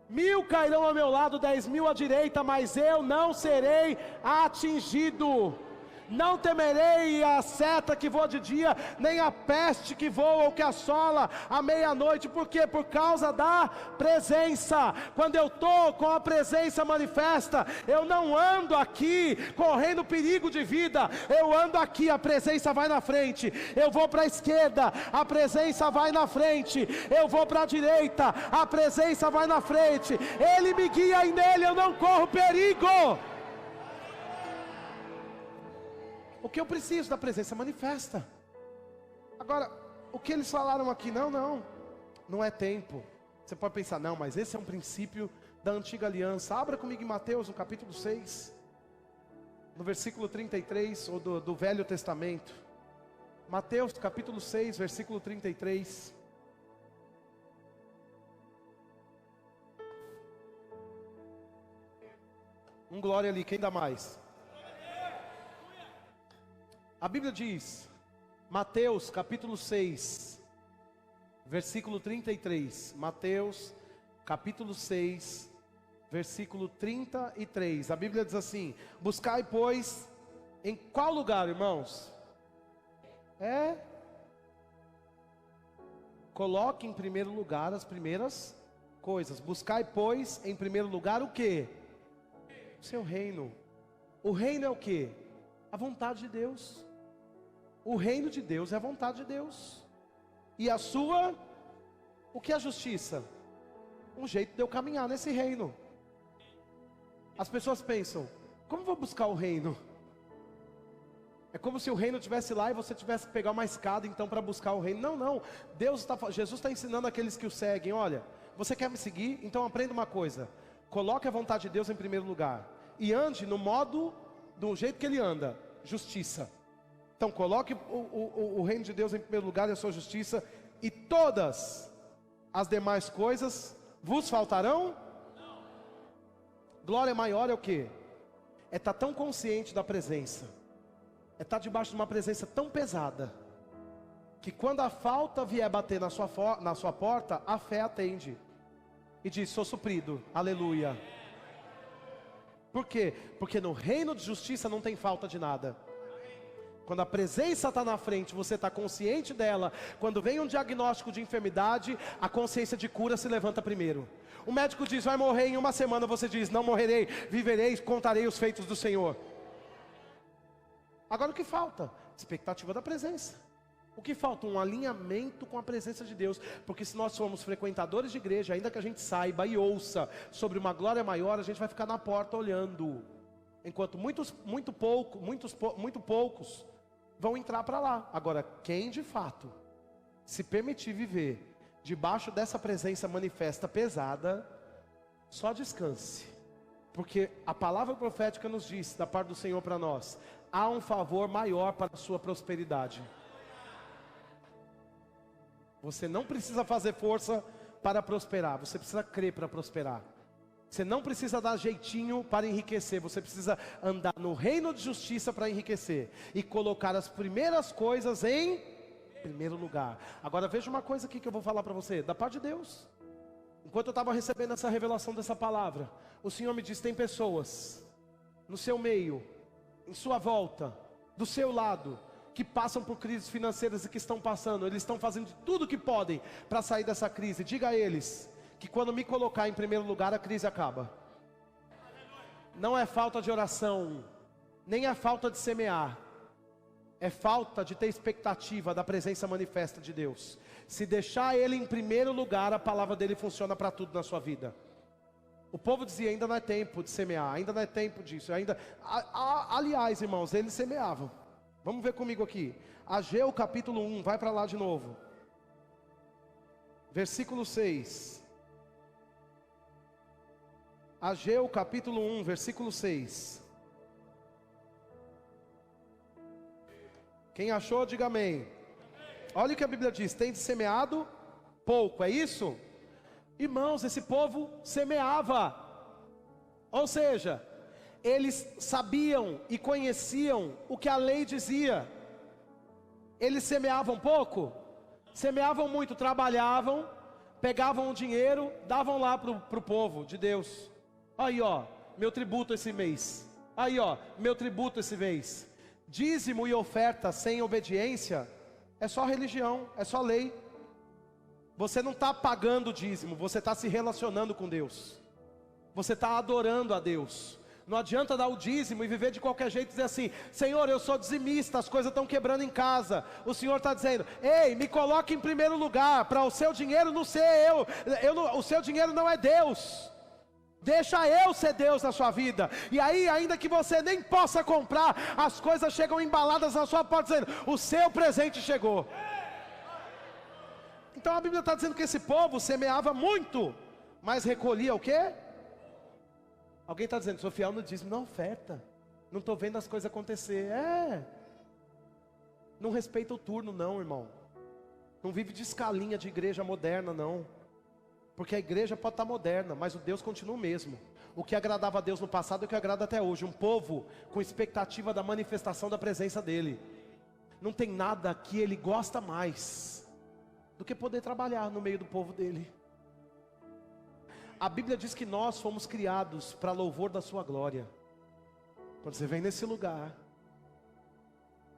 1000 cairão ao meu lado, 10.000 à direita, mas eu não serei atingido. Não temerei a seta que voa de dia, nem a peste que voa ou que assola à meia-noite. Por quê? Por causa da presença. Quando eu estou com a presença manifesta, eu não ando aqui correndo perigo de vida, eu ando aqui, a presença vai na frente. Eu vou para a esquerda, a presença vai na frente. Eu vou para a direita, a presença vai na frente. Ele me guia e nele eu não corro perigo. O que eu preciso da presença manifesta. Agora, o que eles falaram aqui, não é tempo. Você pode pensar, não, mas esse é um princípio da antiga aliança. Abra comigo em Mateus, no capítulo 6, no versículo 33, ou do Velho Testamento. Mateus, capítulo 6, versículo 33. Glória ali, quem dá mais? A Bíblia diz, Mateus capítulo 6, versículo 33, Mateus capítulo 6, versículo 33, a Bíblia diz assim, buscai pois, em qual lugar, irmãos? Coloque em primeiro lugar as primeiras coisas. Buscai pois, em primeiro lugar o quê? O seu reino. O reino é o quê? A vontade de Deus. O reino de Deus é a vontade de Deus. E a sua, o que é a justiça? Um jeito de eu caminhar nesse reino. As pessoas pensam, como vou buscar o reino? É como se o reino estivesse lá e você tivesse que pegar uma escada então para buscar o reino. Não, Jesus está ensinando aqueles que o seguem, olha, você quer me seguir? Então aprenda uma coisa, coloque a vontade de Deus em primeiro lugar. E ande no modo, do jeito que ele anda, justiça. Então coloque o reino de Deus em primeiro lugar e a sua justiça, e todas as demais coisas vos faltarão? Não. Glória maior é o que? É estar tão consciente da presença, é estar debaixo de uma presença tão pesada, que quando a falta vier bater na sua porta, a fé atende, e diz, sou suprido, aleluia. Por quê? Porque no reino de justiça não tem falta de nada. Quando a presença está na frente, você está consciente dela. Quando vem um diagnóstico de enfermidade, a consciência de cura se levanta primeiro. O médico diz, vai morrer em 1 semana. Você diz, não morrerei, viverei, contarei os feitos do Senhor. Agora o que falta? Expectativa da presença. O que falta? Um alinhamento com a presença de Deus. Porque se nós formos frequentadores de igreja, ainda que a gente saiba e ouça sobre uma glória maior, a gente vai ficar na porta olhando. Enquanto muito poucos vão entrar para lá. Agora, quem de fato se permitir viver debaixo dessa presença manifesta pesada, só descanse. Porque a palavra profética nos diz, da parte do Senhor para nós, há um favor maior para a sua prosperidade. Você não precisa fazer força para prosperar, você precisa crer para prosperar. Você não precisa dar jeitinho para enriquecer, você precisa andar no reino de justiça para enriquecer. E colocar as primeiras coisas em primeiro lugar. Agora veja uma coisa aqui que eu vou falar para você, da parte de Deus. Enquanto eu estava recebendo essa revelação dessa palavra, o Senhor me disse, tem pessoas no seu meio, em sua volta, do seu lado, que passam por crises financeiras e que estão passando. Eles estão fazendo tudo o que podem para sair dessa crise. Diga a eles que quando me colocar em primeiro lugar, a crise acaba. Não é falta de oração, nem é falta de semear, é falta de ter expectativa da presença manifesta de Deus. Se deixar Ele em primeiro lugar, a palavra dele funciona para tudo na sua vida. O povo dizia, ainda não é tempo de semear, ainda não é tempo disso, ainda... Aliás, irmãos, eles semeavam. Vamos ver comigo aqui, Ageu capítulo 1, vai para lá de novo. Versículo 6. Ageu capítulo 1, versículo 6. Quem achou, diga amém. Olha o que a Bíblia diz, tem semeado pouco, é isso? Irmãos, esse povo semeava. Ou seja, eles sabiam e conheciam o que a lei dizia. Eles semeavam pouco? Semeavam muito, trabalhavam, pegavam o dinheiro, davam lá para o povo de Deus. Aí ó, meu tributo esse mês. Aí ó, meu tributo esse mês. Dízimo e oferta sem obediência é só religião, é só lei. Você não está pagando o dízimo, você está se relacionando com Deus. Você está adorando a Deus. Não adianta dar o dízimo e viver de qualquer jeito e dizer assim, Senhor, eu sou dizimista, as coisas estão quebrando em casa. O Senhor está dizendo, ei, me coloque em primeiro lugar, para o seu dinheiro não ser o seu dinheiro não é Deus. Deixa eu ser Deus na sua vida. E aí, ainda que você nem possa comprar, as coisas chegam embaladas na sua porta dizendo, o seu presente chegou. Então a Bíblia está dizendo que esse povo semeava muito, mas recolhia o quê? Alguém está dizendo, sou fiel no dízimo, na oferta. Não estou vendo as coisas acontecer. Não respeita o turno não, irmão. Não vive de escalinha de igreja moderna não. Porque a igreja pode estar moderna, mas o Deus continua o mesmo. O que agradava a Deus no passado é o que agrada até hoje. Um povo com expectativa da manifestação da presença dEle. Não tem nada que Ele gosta mais do que poder trabalhar no meio do povo dEle. A Bíblia diz que nós fomos criados para louvor da sua glória. Quando você vem nesse lugar,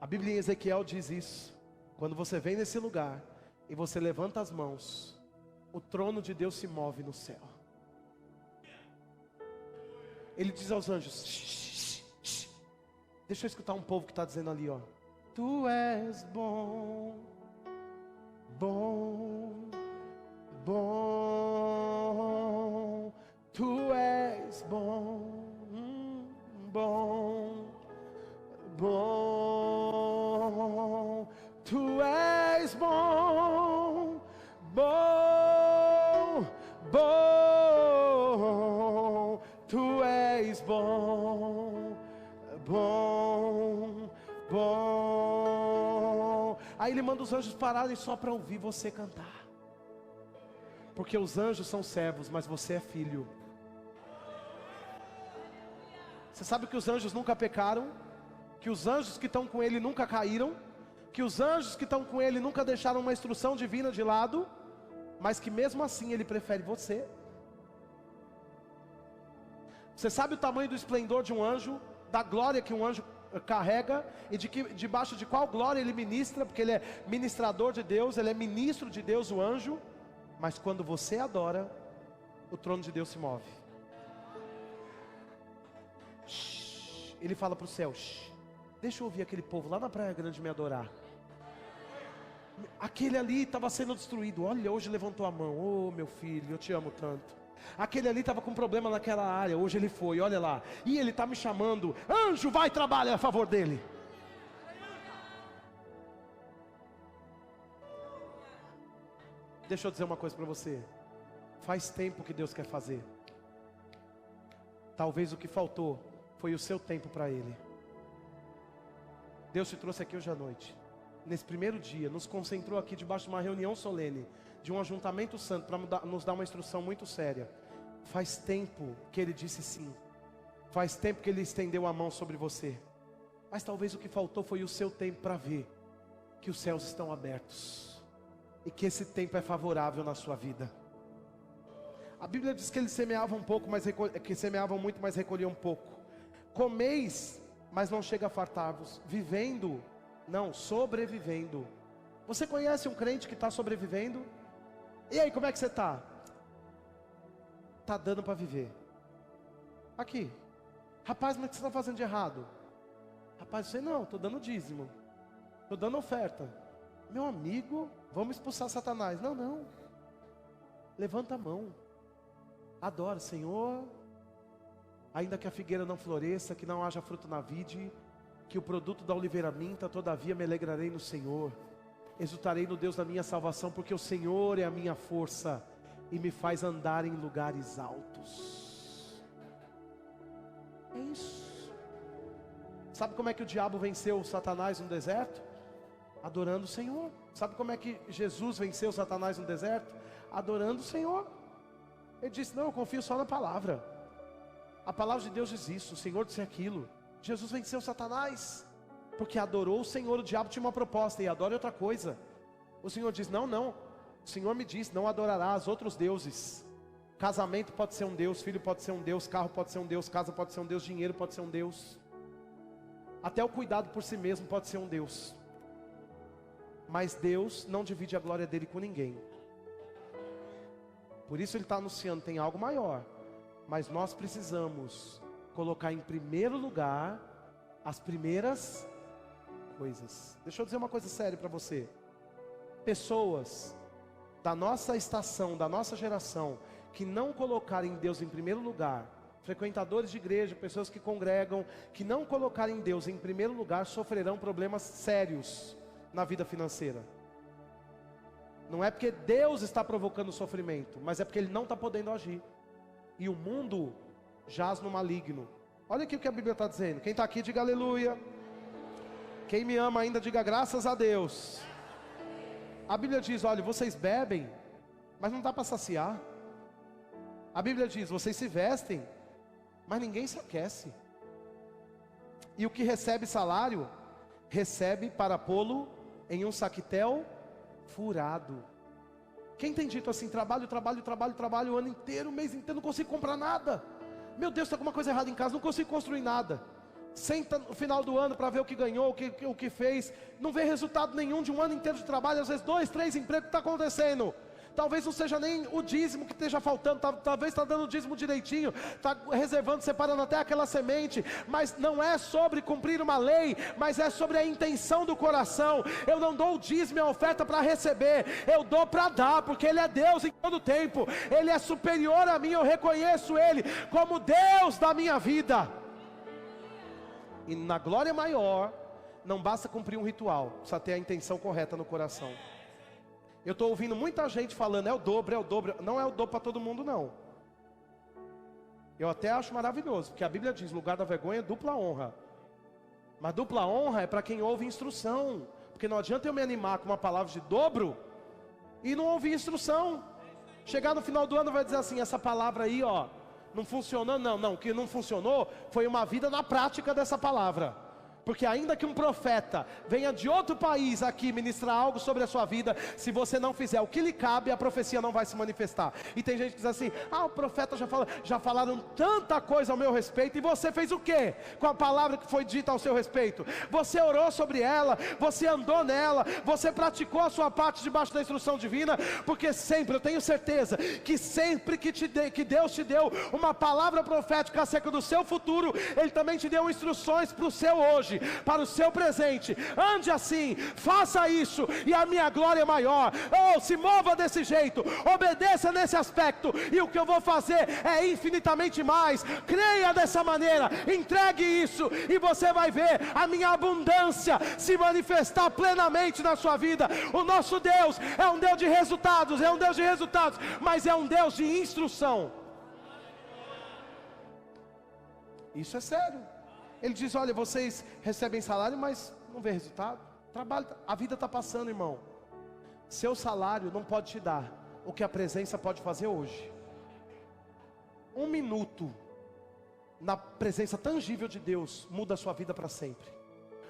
a Bíblia em Ezequiel diz isso. Quando você vem nesse lugar e você levanta as mãos, o trono de Deus se move no céu. Ele diz aos anjos, shh, shh, shh. Deixa eu escutar um povo que está dizendo ali, ó. Tu és bom, bom, bom. Tu és bom, bom, bom. Tu és bom, bom, bom. Tu és bom, bom, bom. Aí ele manda os anjos pararem só para ouvir você cantar. Porque os anjos são servos, mas você é filho. Você sabe que os anjos nunca pecaram? Que os anjos que estão com ele nunca caíram? Que os anjos que estão com ele nunca deixaram uma instrução divina de lado? Mas que mesmo assim ele prefere você. Você sabe o tamanho do esplendor de um anjo? Da glória que um anjo carrega? E debaixo de qual glória ele ministra? Porque ele é ministrador de Deus, ele é ministro de Deus, o anjo. Mas quando você adora, o trono de Deus se move. Ele fala para o céu, Deixa eu ouvir aquele povo lá na Praia Grande me adorar. Aquele ali estava sendo destruído. Olha, hoje levantou a mão. Oh, meu filho, eu te amo tanto. Aquele ali estava com problema naquela área. Hoje ele foi, olha lá. E ele está me chamando. Anjo, vai trabalhar a favor dele. Deixa eu dizer uma coisa para você. Faz tempo que Deus quer fazer. Talvez o que faltou foi o seu tempo para Ele. Deus te trouxe aqui hoje à noite. Nesse primeiro dia, nos concentrou aqui debaixo de uma reunião solene, de um ajuntamento santo, para nos dar uma instrução muito séria. Faz tempo que Ele disse sim. Faz tempo que Ele estendeu a mão sobre você. Mas talvez o que faltou foi o seu tempo para ver que os céus estão abertos. E que esse tempo é favorável na sua vida. A Bíblia diz que eles semeavam um pouco, que semeavam muito, mas recolhiam pouco. Comeis, mas não chega a fartar-vos. Vivendo, não, sobrevivendo. Você conhece um crente que está sobrevivendo? E aí, como é que você está? Está dando para viver. Aqui. Rapaz, mas o que você está fazendo de errado? Rapaz, você não, estou dando dízimo. Estou dando oferta. Meu amigo, vamos expulsar Satanás. Não, não. Levanta a mão. Adora, Senhor. Ainda que a figueira não floresça, que não haja fruto na vide, que o produto da oliveira minta, todavia me alegrarei no Senhor. Exultarei no Deus da minha salvação, porque o Senhor é a minha força e me faz andar em lugares altos. É isso. Sabe como é que o diabo venceu Satanás no deserto? Adorando o Senhor. Sabe como é que Jesus venceu Satanás no deserto? Adorando o Senhor. Ele disse, não, eu confio só na palavra. A palavra de Deus diz isso, o Senhor disse aquilo. Jesus venceu Satanás, porque adorou o Senhor. O diabo tinha uma proposta, e adora outra coisa. O Senhor diz, não, não. O Senhor me diz, não adorarás outros deuses. Casamento pode ser um Deus, filho pode ser um Deus, carro pode ser um Deus, casa pode ser um Deus, dinheiro pode ser um Deus. Até o cuidado por si mesmo pode ser um Deus. Mas Deus não divide a glória dele com ninguém. Por isso Ele está anunciando, tem algo maior. Mas nós precisamos colocar em primeiro lugar as primeiras coisas. Deixa eu dizer uma coisa séria para você. Pessoas da nossa estação, da nossa geração, que não colocarem Deus em primeiro lugar, frequentadores de igreja, pessoas que congregam, que não colocarem Deus em primeiro lugar, sofrerão problemas sérios na vida financeira. Não é porque Deus está provocando sofrimento, mas é porque Ele não está podendo agir. E o mundo jaz no maligno. Olha aqui o que a Bíblia está dizendo. Quem está aqui, diga aleluia. Quem me ama ainda, diga graças a Deus. A Bíblia diz, olha, vocês bebem, mas não dá para saciar. A Bíblia diz, vocês se vestem, mas ninguém se aquece. E o que recebe salário, recebe para pô-lo em um saquitel furado. Quem tem dito assim, trabalho o ano inteiro, o mês inteiro, não consigo comprar nada. Meu Deus, está com uma coisa errada em casa, não consigo construir nada. Senta no final do ano para ver o que ganhou, o que fez. Não vê resultado nenhum de um ano inteiro de trabalho. Às vezes 2, 3 empregos que está acontecendo. Talvez não seja nem o dízimo que esteja faltando, talvez está dando o dízimo direitinho, está reservando, separando até aquela semente, mas não é sobre cumprir uma lei, mas é sobre a intenção do coração. Eu não dou o dízimo e a oferta para receber, eu dou para dar, porque Ele é Deus em todo tempo, Ele é superior a mim, eu reconheço Ele como Deus da minha vida. E na glória maior, não basta cumprir um ritual, precisa ter a intenção correta no coração. Eu estou ouvindo muita gente falando, é o dobro. Não é o dobro para todo mundo, não. Eu até acho maravilhoso, porque a Bíblia diz, lugar da vergonha é dupla honra. Mas dupla honra é para quem ouve instrução. Porque não adianta eu me animar com uma palavra de dobro e não ouvir instrução. Chegar no final do ano vai dizer assim, essa palavra aí, ó, não funcionou. Não, o que não funcionou foi uma vida na prática dessa palavra. Porque ainda que um profeta venha de outro país aqui ministrar algo sobre a sua vida, se você não fizer o que lhe cabe, a profecia não vai se manifestar. E tem gente que diz assim, o profeta já falaram tanta coisa ao meu respeito, e você fez o quê com a palavra que foi dita ao seu respeito? Você orou sobre ela, você andou nela, você praticou a sua parte debaixo da instrução divina, porque sempre, eu tenho certeza, que sempre que Deus te deu uma palavra profética acerca do seu futuro, Ele também te deu instruções para o seu hoje. hoje para o seu presente. Ande assim, faça isso, e a minha glória é maior. Oh, se mova desse jeito, obedeça nesse aspecto, e o que eu vou fazer é infinitamente mais. Creia dessa maneira, entregue isso, e você vai ver a minha abundância se manifestar plenamente na sua vida. O nosso Deus é um Deus de resultados, mas é um Deus de instrução. Isso é sério. Ele diz: olha, vocês recebem salário, mas não vê resultado. Trabalho, a vida está passando, irmão. Seu salário não pode te dar o que a presença pode fazer hoje. 1 minuto na presença tangível de Deus muda a sua vida para sempre.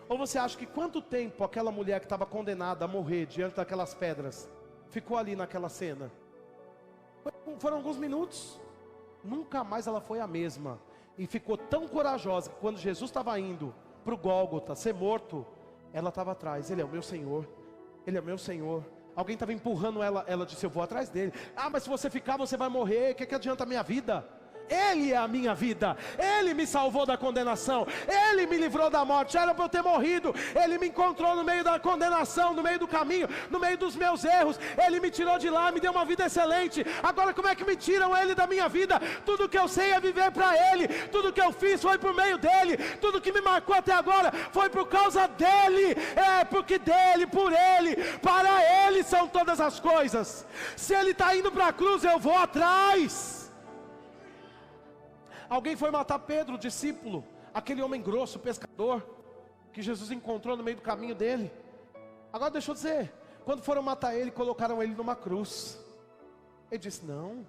Ou você acha que quanto tempo aquela mulher que estava condenada a morrer diante daquelas pedras ficou ali naquela cena? Foram alguns minutos. Nunca mais ela foi a mesma. E ficou tão corajosa que quando Jesus estava indo para o Gólgota ser morto, ela estava atrás. Ele é o meu Senhor, Ele é o meu Senhor. Alguém estava empurrando ela, ela disse: eu vou atrás dele. Ah, mas se você ficar você vai morrer, o que adianta a minha vida? Ele é a minha vida, Ele me salvou da condenação, Ele me livrou da morte. Era para eu ter morrido, Ele me encontrou no meio da condenação, no meio do caminho, no meio dos meus erros. Ele me tirou de lá, me deu uma vida excelente. Agora como é que me tiram Ele da minha vida? Tudo que eu sei é viver para Ele, tudo que eu fiz foi por meio dEle, tudo que me marcou até agora foi por causa dEle. É porque dEle, por Ele, para Ele são todas as coisas. Se Ele está indo para a cruz, eu vou atrás. Alguém foi matar Pedro, o discípulo, aquele homem grosso, pescador, que Jesus encontrou no meio do caminho dele. Agora deixa eu dizer, quando foram matar ele, colocaram ele numa cruz. Ele disse: não,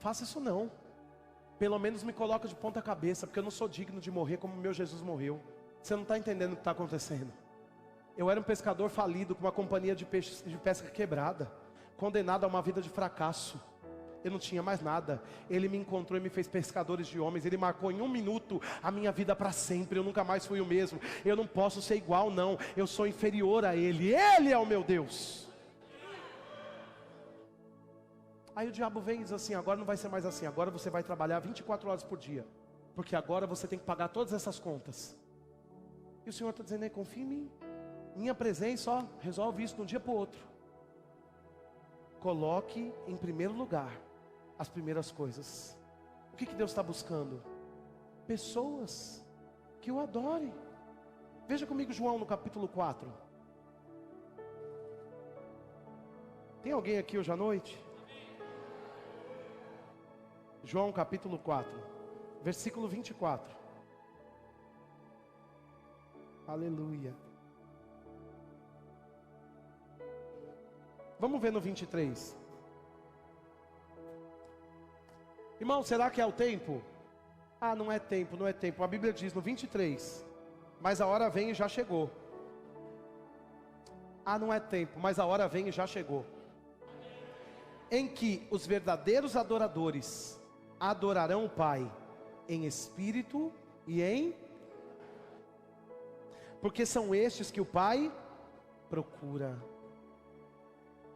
faça isso não. Pelo menos me coloca de ponta cabeça, porque eu não sou digno de morrer como meu Jesus morreu. Você não está entendendo o que está acontecendo. Eu era um pescador falido, com uma companhia de pesca quebrada, condenado a uma vida de fracasso. Eu não tinha mais nada. Ele me encontrou e me fez pescadores de homens. Ele marcou em 1 minuto a minha vida para sempre. Eu nunca mais fui o mesmo. Eu não posso ser igual, não. Eu sou inferior a Ele. Ele é o meu Deus. Aí o diabo vem e diz assim: agora não vai ser mais assim. Agora você vai trabalhar 24 horas por dia, porque agora você tem que pagar todas essas contas. E o Senhor está dizendo: confia em mim. Minha presença, ó, resolve isso de um dia para o outro. Coloque em primeiro lugar as primeiras coisas. O que Deus está buscando? Pessoas que o adorem. Veja comigo João no capítulo 4. Tem alguém aqui hoje à noite? João capítulo 4, versículo 24. Aleluia. Vamos ver no 23. Irmão, será que é o tempo? Ah, não é tempo, não é tempo. A Bíblia diz no 23: mas a hora vem e já chegou. Ah, não é tempo, mas a hora vem e já chegou, em que os verdadeiros adoradores adorarão o Pai em espírito e em... porque são estes que o Pai procura.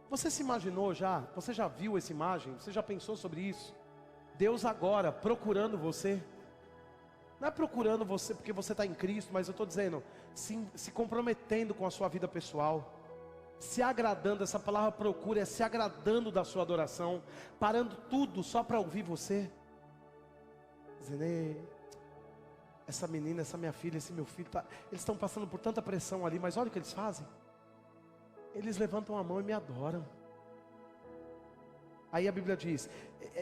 Você se imaginou já? Você já viu essa imagem? Você já pensou sobre isso? Deus agora procurando você. Não é procurando você porque você está em Cristo, mas eu estou dizendo, se comprometendo com a sua vida pessoal, se agradando. Essa palavra procura é se agradando da sua adoração, parando tudo só para ouvir você, dizendo: essa menina, essa minha filha, esse meu filho, eles estão passando por tanta pressão ali, mas olha o que eles fazem. Eles levantam a mão e me adoram. Aí a Bíblia diz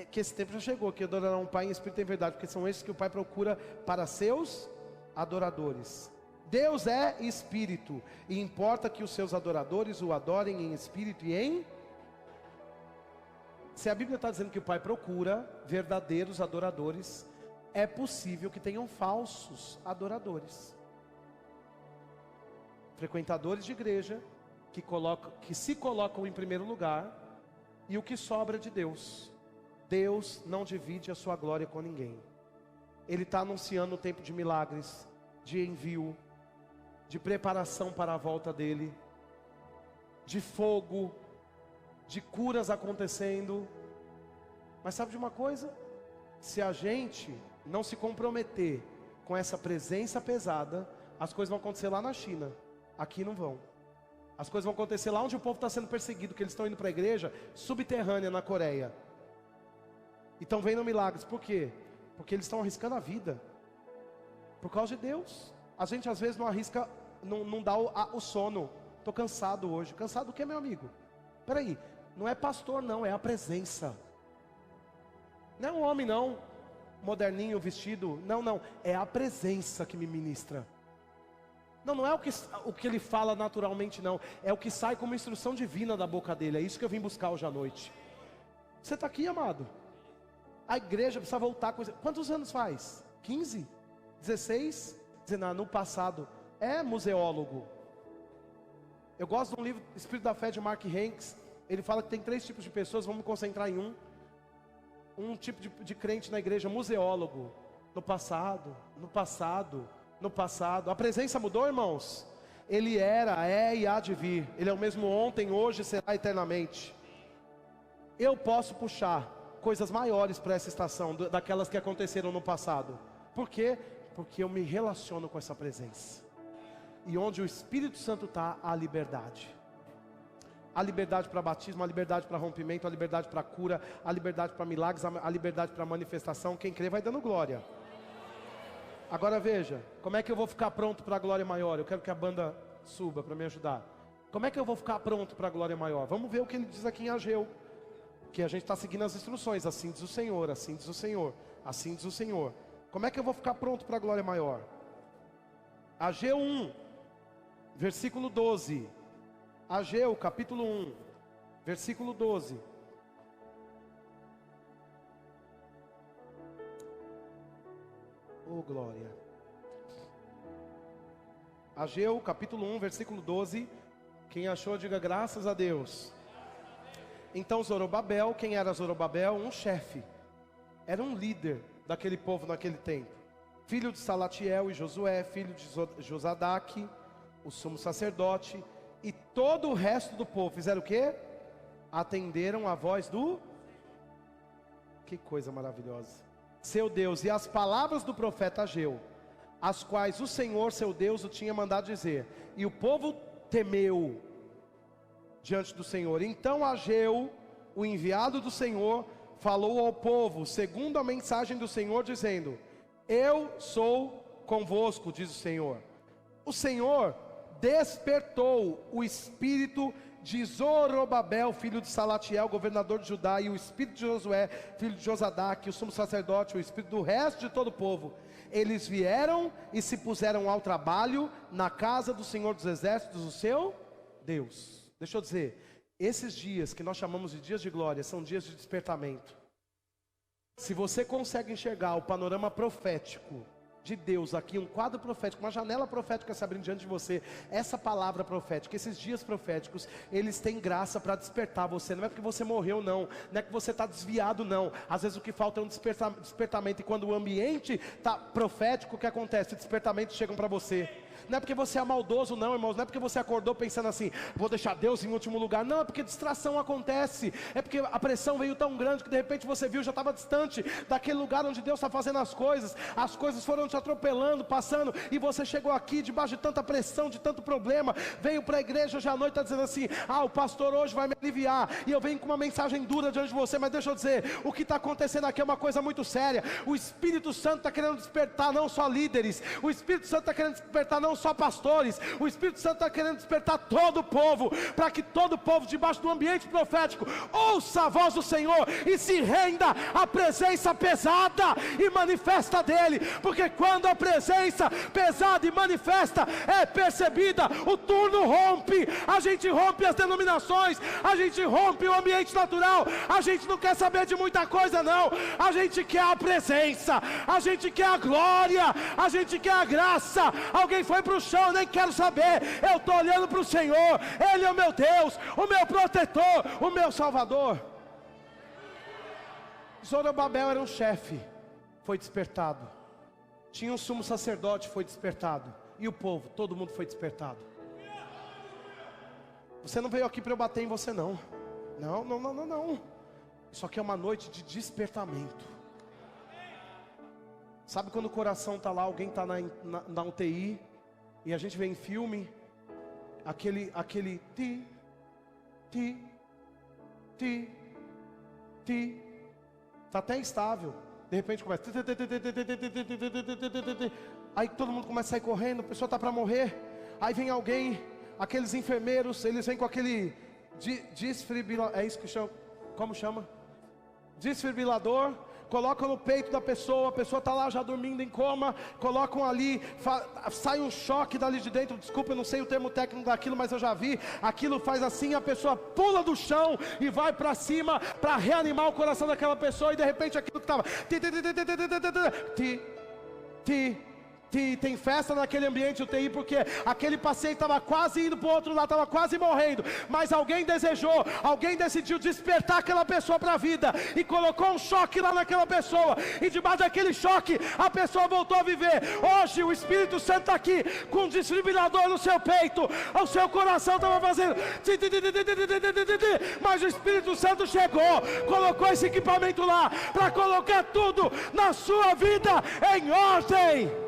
que esse tempo já chegou, que adorarão o Pai em espírito e em verdade, porque são esses que o Pai procura para seus adoradores. Deus é espírito, e importa que os seus adoradores o adorem em espírito e em... Se a Bíblia está dizendo que o Pai procura verdadeiros adoradores, é possível que tenham falsos adoradores, frequentadores de igreja, que se colocam em primeiro lugar, e o que sobra de Deus. Deus não divide a sua glória com ninguém. Ele está anunciando o tempo de milagres, de envio, de preparação para a volta dele, de fogo, de curas acontecendo. Mas sabe de uma coisa? Se a gente não se comprometer com essa presença pesada, as coisas vão acontecer lá na China, aqui não vão. As coisas vão acontecer lá onde o povo está sendo perseguido, que eles estão indo para a igreja subterrânea na Coreia. E estão vendo milagres, por quê? Porque eles estão arriscando a vida, por causa de Deus. A gente às vezes não arrisca, não dá o sono. Estou cansado hoje. Cansado do que, meu amigo? Peraí, não é pastor não, é a presença. Não é um homem não, moderninho, vestido. Não, é a presença que me ministra. Não é o que ele fala naturalmente não. É o que sai como instrução divina da boca dele. É isso que eu vim buscar hoje à noite. Você está aqui, amado? A igreja precisa voltar com... Quantos anos faz? 15? 16? Dizendo, no passado. É museólogo. Eu gosto de um livro, Espírito da Fé, de Mark Hanks. Ele fala que tem 3 tipos de pessoas, vamos me concentrar em um. Um tipo de crente na igreja, museólogo. No passado. A presença mudou, irmãos? Ele era, é e há de vir. Ele é o mesmo ontem, hoje e será eternamente. Eu posso puxar coisas maiores para essa estação, daquelas que aconteceram no passado. Por quê? Porque eu me relaciono com essa presença. E onde o Espírito Santo está, há liberdade. Há liberdade para batismo, há liberdade para rompimento, há liberdade para cura, há liberdade para milagres, há liberdade para manifestação. Quem crê vai dando glória. Agora veja, como é que eu vou ficar pronto para a glória maior? Eu quero que a banda suba para me ajudar. Como é que eu vou ficar pronto para a glória maior? Vamos ver o que ele diz aqui em Ageu. Que a gente está seguindo as instruções. Assim diz o Senhor, assim diz o Senhor, assim diz o Senhor. Como é que eu vou ficar pronto para a glória maior? Ageu 1, versículo 12. Ageu, capítulo 1, versículo 12. Oh, glória. Ageu, capítulo 1, versículo 12. Quem achou, diga graças a Deus. Então Zorobabel, quem era Zorobabel? Um chefe. Era um líder daquele povo naquele tempo. Filho de Salatiel e Josué, filho de Josadaque, o sumo sacerdote. E todo o resto do povo fizeram o quê? Atenderam a voz do... Que coisa maravilhosa. Seu Deus, e as palavras do profeta Ageu, as quais o Senhor seu Deus o tinha mandado dizer. E o povo temeu diante do Senhor. Então Ageu, o enviado do Senhor, falou ao povo, segundo a mensagem do Senhor, dizendo: eu sou convosco, diz o Senhor. O Senhor despertou o espírito de Zorobabel, filho de Salatiel, governador de Judá, e o espírito de Josué, filho de Josadaque, o sumo sacerdote, o espírito do resto de todo o povo. Eles vieram e se puseram ao trabalho na casa do Senhor dos exércitos, o seu Deus. Deixa eu dizer, esses dias que nós chamamos de dias de glória, são dias de despertamento. Se você consegue enxergar o panorama profético de Deus aqui, um quadro profético, uma janela profética se abrindo diante de você, essa palavra profética, esses dias proféticos, eles têm graça para despertar você. Não é porque você morreu não é que você está desviado não, às vezes o que falta é um despertamento, e quando o ambiente está profético, o que acontece? Despertamentos chegam para você. Não é porque você é maldoso não, irmãos, não é porque você acordou pensando assim, vou deixar Deus em último lugar, não, é porque distração acontece, é porque a pressão veio tão grande que de repente você viu, já estava distante daquele lugar onde Deus está fazendo as coisas foram te atropelando, passando, e você chegou aqui debaixo de tanta pressão, de tanto problema, veio para a igreja hoje à noite, está dizendo assim, o pastor hoje vai me aliviar, e eu venho com uma mensagem dura diante de você, mas deixa eu dizer, o que está acontecendo aqui é uma coisa muito séria. O Espírito Santo está querendo despertar não só líderes, o Espírito Santo está querendo despertar não só pastores, o Espírito Santo está querendo despertar todo o povo, para que todo o povo debaixo do ambiente profético ouça a voz do Senhor e se renda à presença pesada e manifesta dele, porque quando a presença pesada e manifesta é percebida, o turno rompe, a gente rompe as denominações, a gente rompe o ambiente natural, a gente não quer saber de muita coisa não, a gente quer a presença, a gente quer a glória, a gente quer a graça. Alguém foi para o chão, eu nem quero saber, eu estou olhando para o Senhor, Ele é o meu Deus, o meu protetor, o meu Salvador. Zorobabel era um chefe, foi despertado. Tinha um sumo sacerdote, foi despertado. E o povo, todo mundo foi despertado. Você não veio aqui para eu bater em você não. Não. Isso aqui é uma noite de despertamento. Sabe quando o coração está lá, alguém está na UTI, E a gente vê em filme aquele ti, tá até instável. De repente começa. Aí todo mundo começa a sair correndo, a pessoa tá para morrer. Aí vem alguém, aqueles enfermeiros, eles vêm com aquele desfibrilador, é isso que chama? Como chama? Desfibrilador. Colocam no peito da pessoa, a pessoa está lá já dormindo em coma, colocam ali, sai um choque dali de dentro, desculpa, eu não sei o termo técnico daquilo, mas eu já vi, aquilo faz assim, a pessoa pula do chão e vai para cima, para reanimar o coração daquela pessoa, e de repente aquilo que estava, tem festa naquele ambiente UTI, porque aquele paciente estava quase indo para o outro lado, estava quase morrendo, mas alguém desejou, alguém decidiu despertar aquela pessoa para a vida, e colocou um choque lá naquela pessoa, e debaixo daquele choque, a pessoa voltou a viver. Hoje o Espírito Santo está aqui, com um desfibrilador no seu peito, o seu coração estava fazendo, mas o Espírito Santo chegou, colocou esse equipamento lá, para colocar tudo na sua vida em ordem.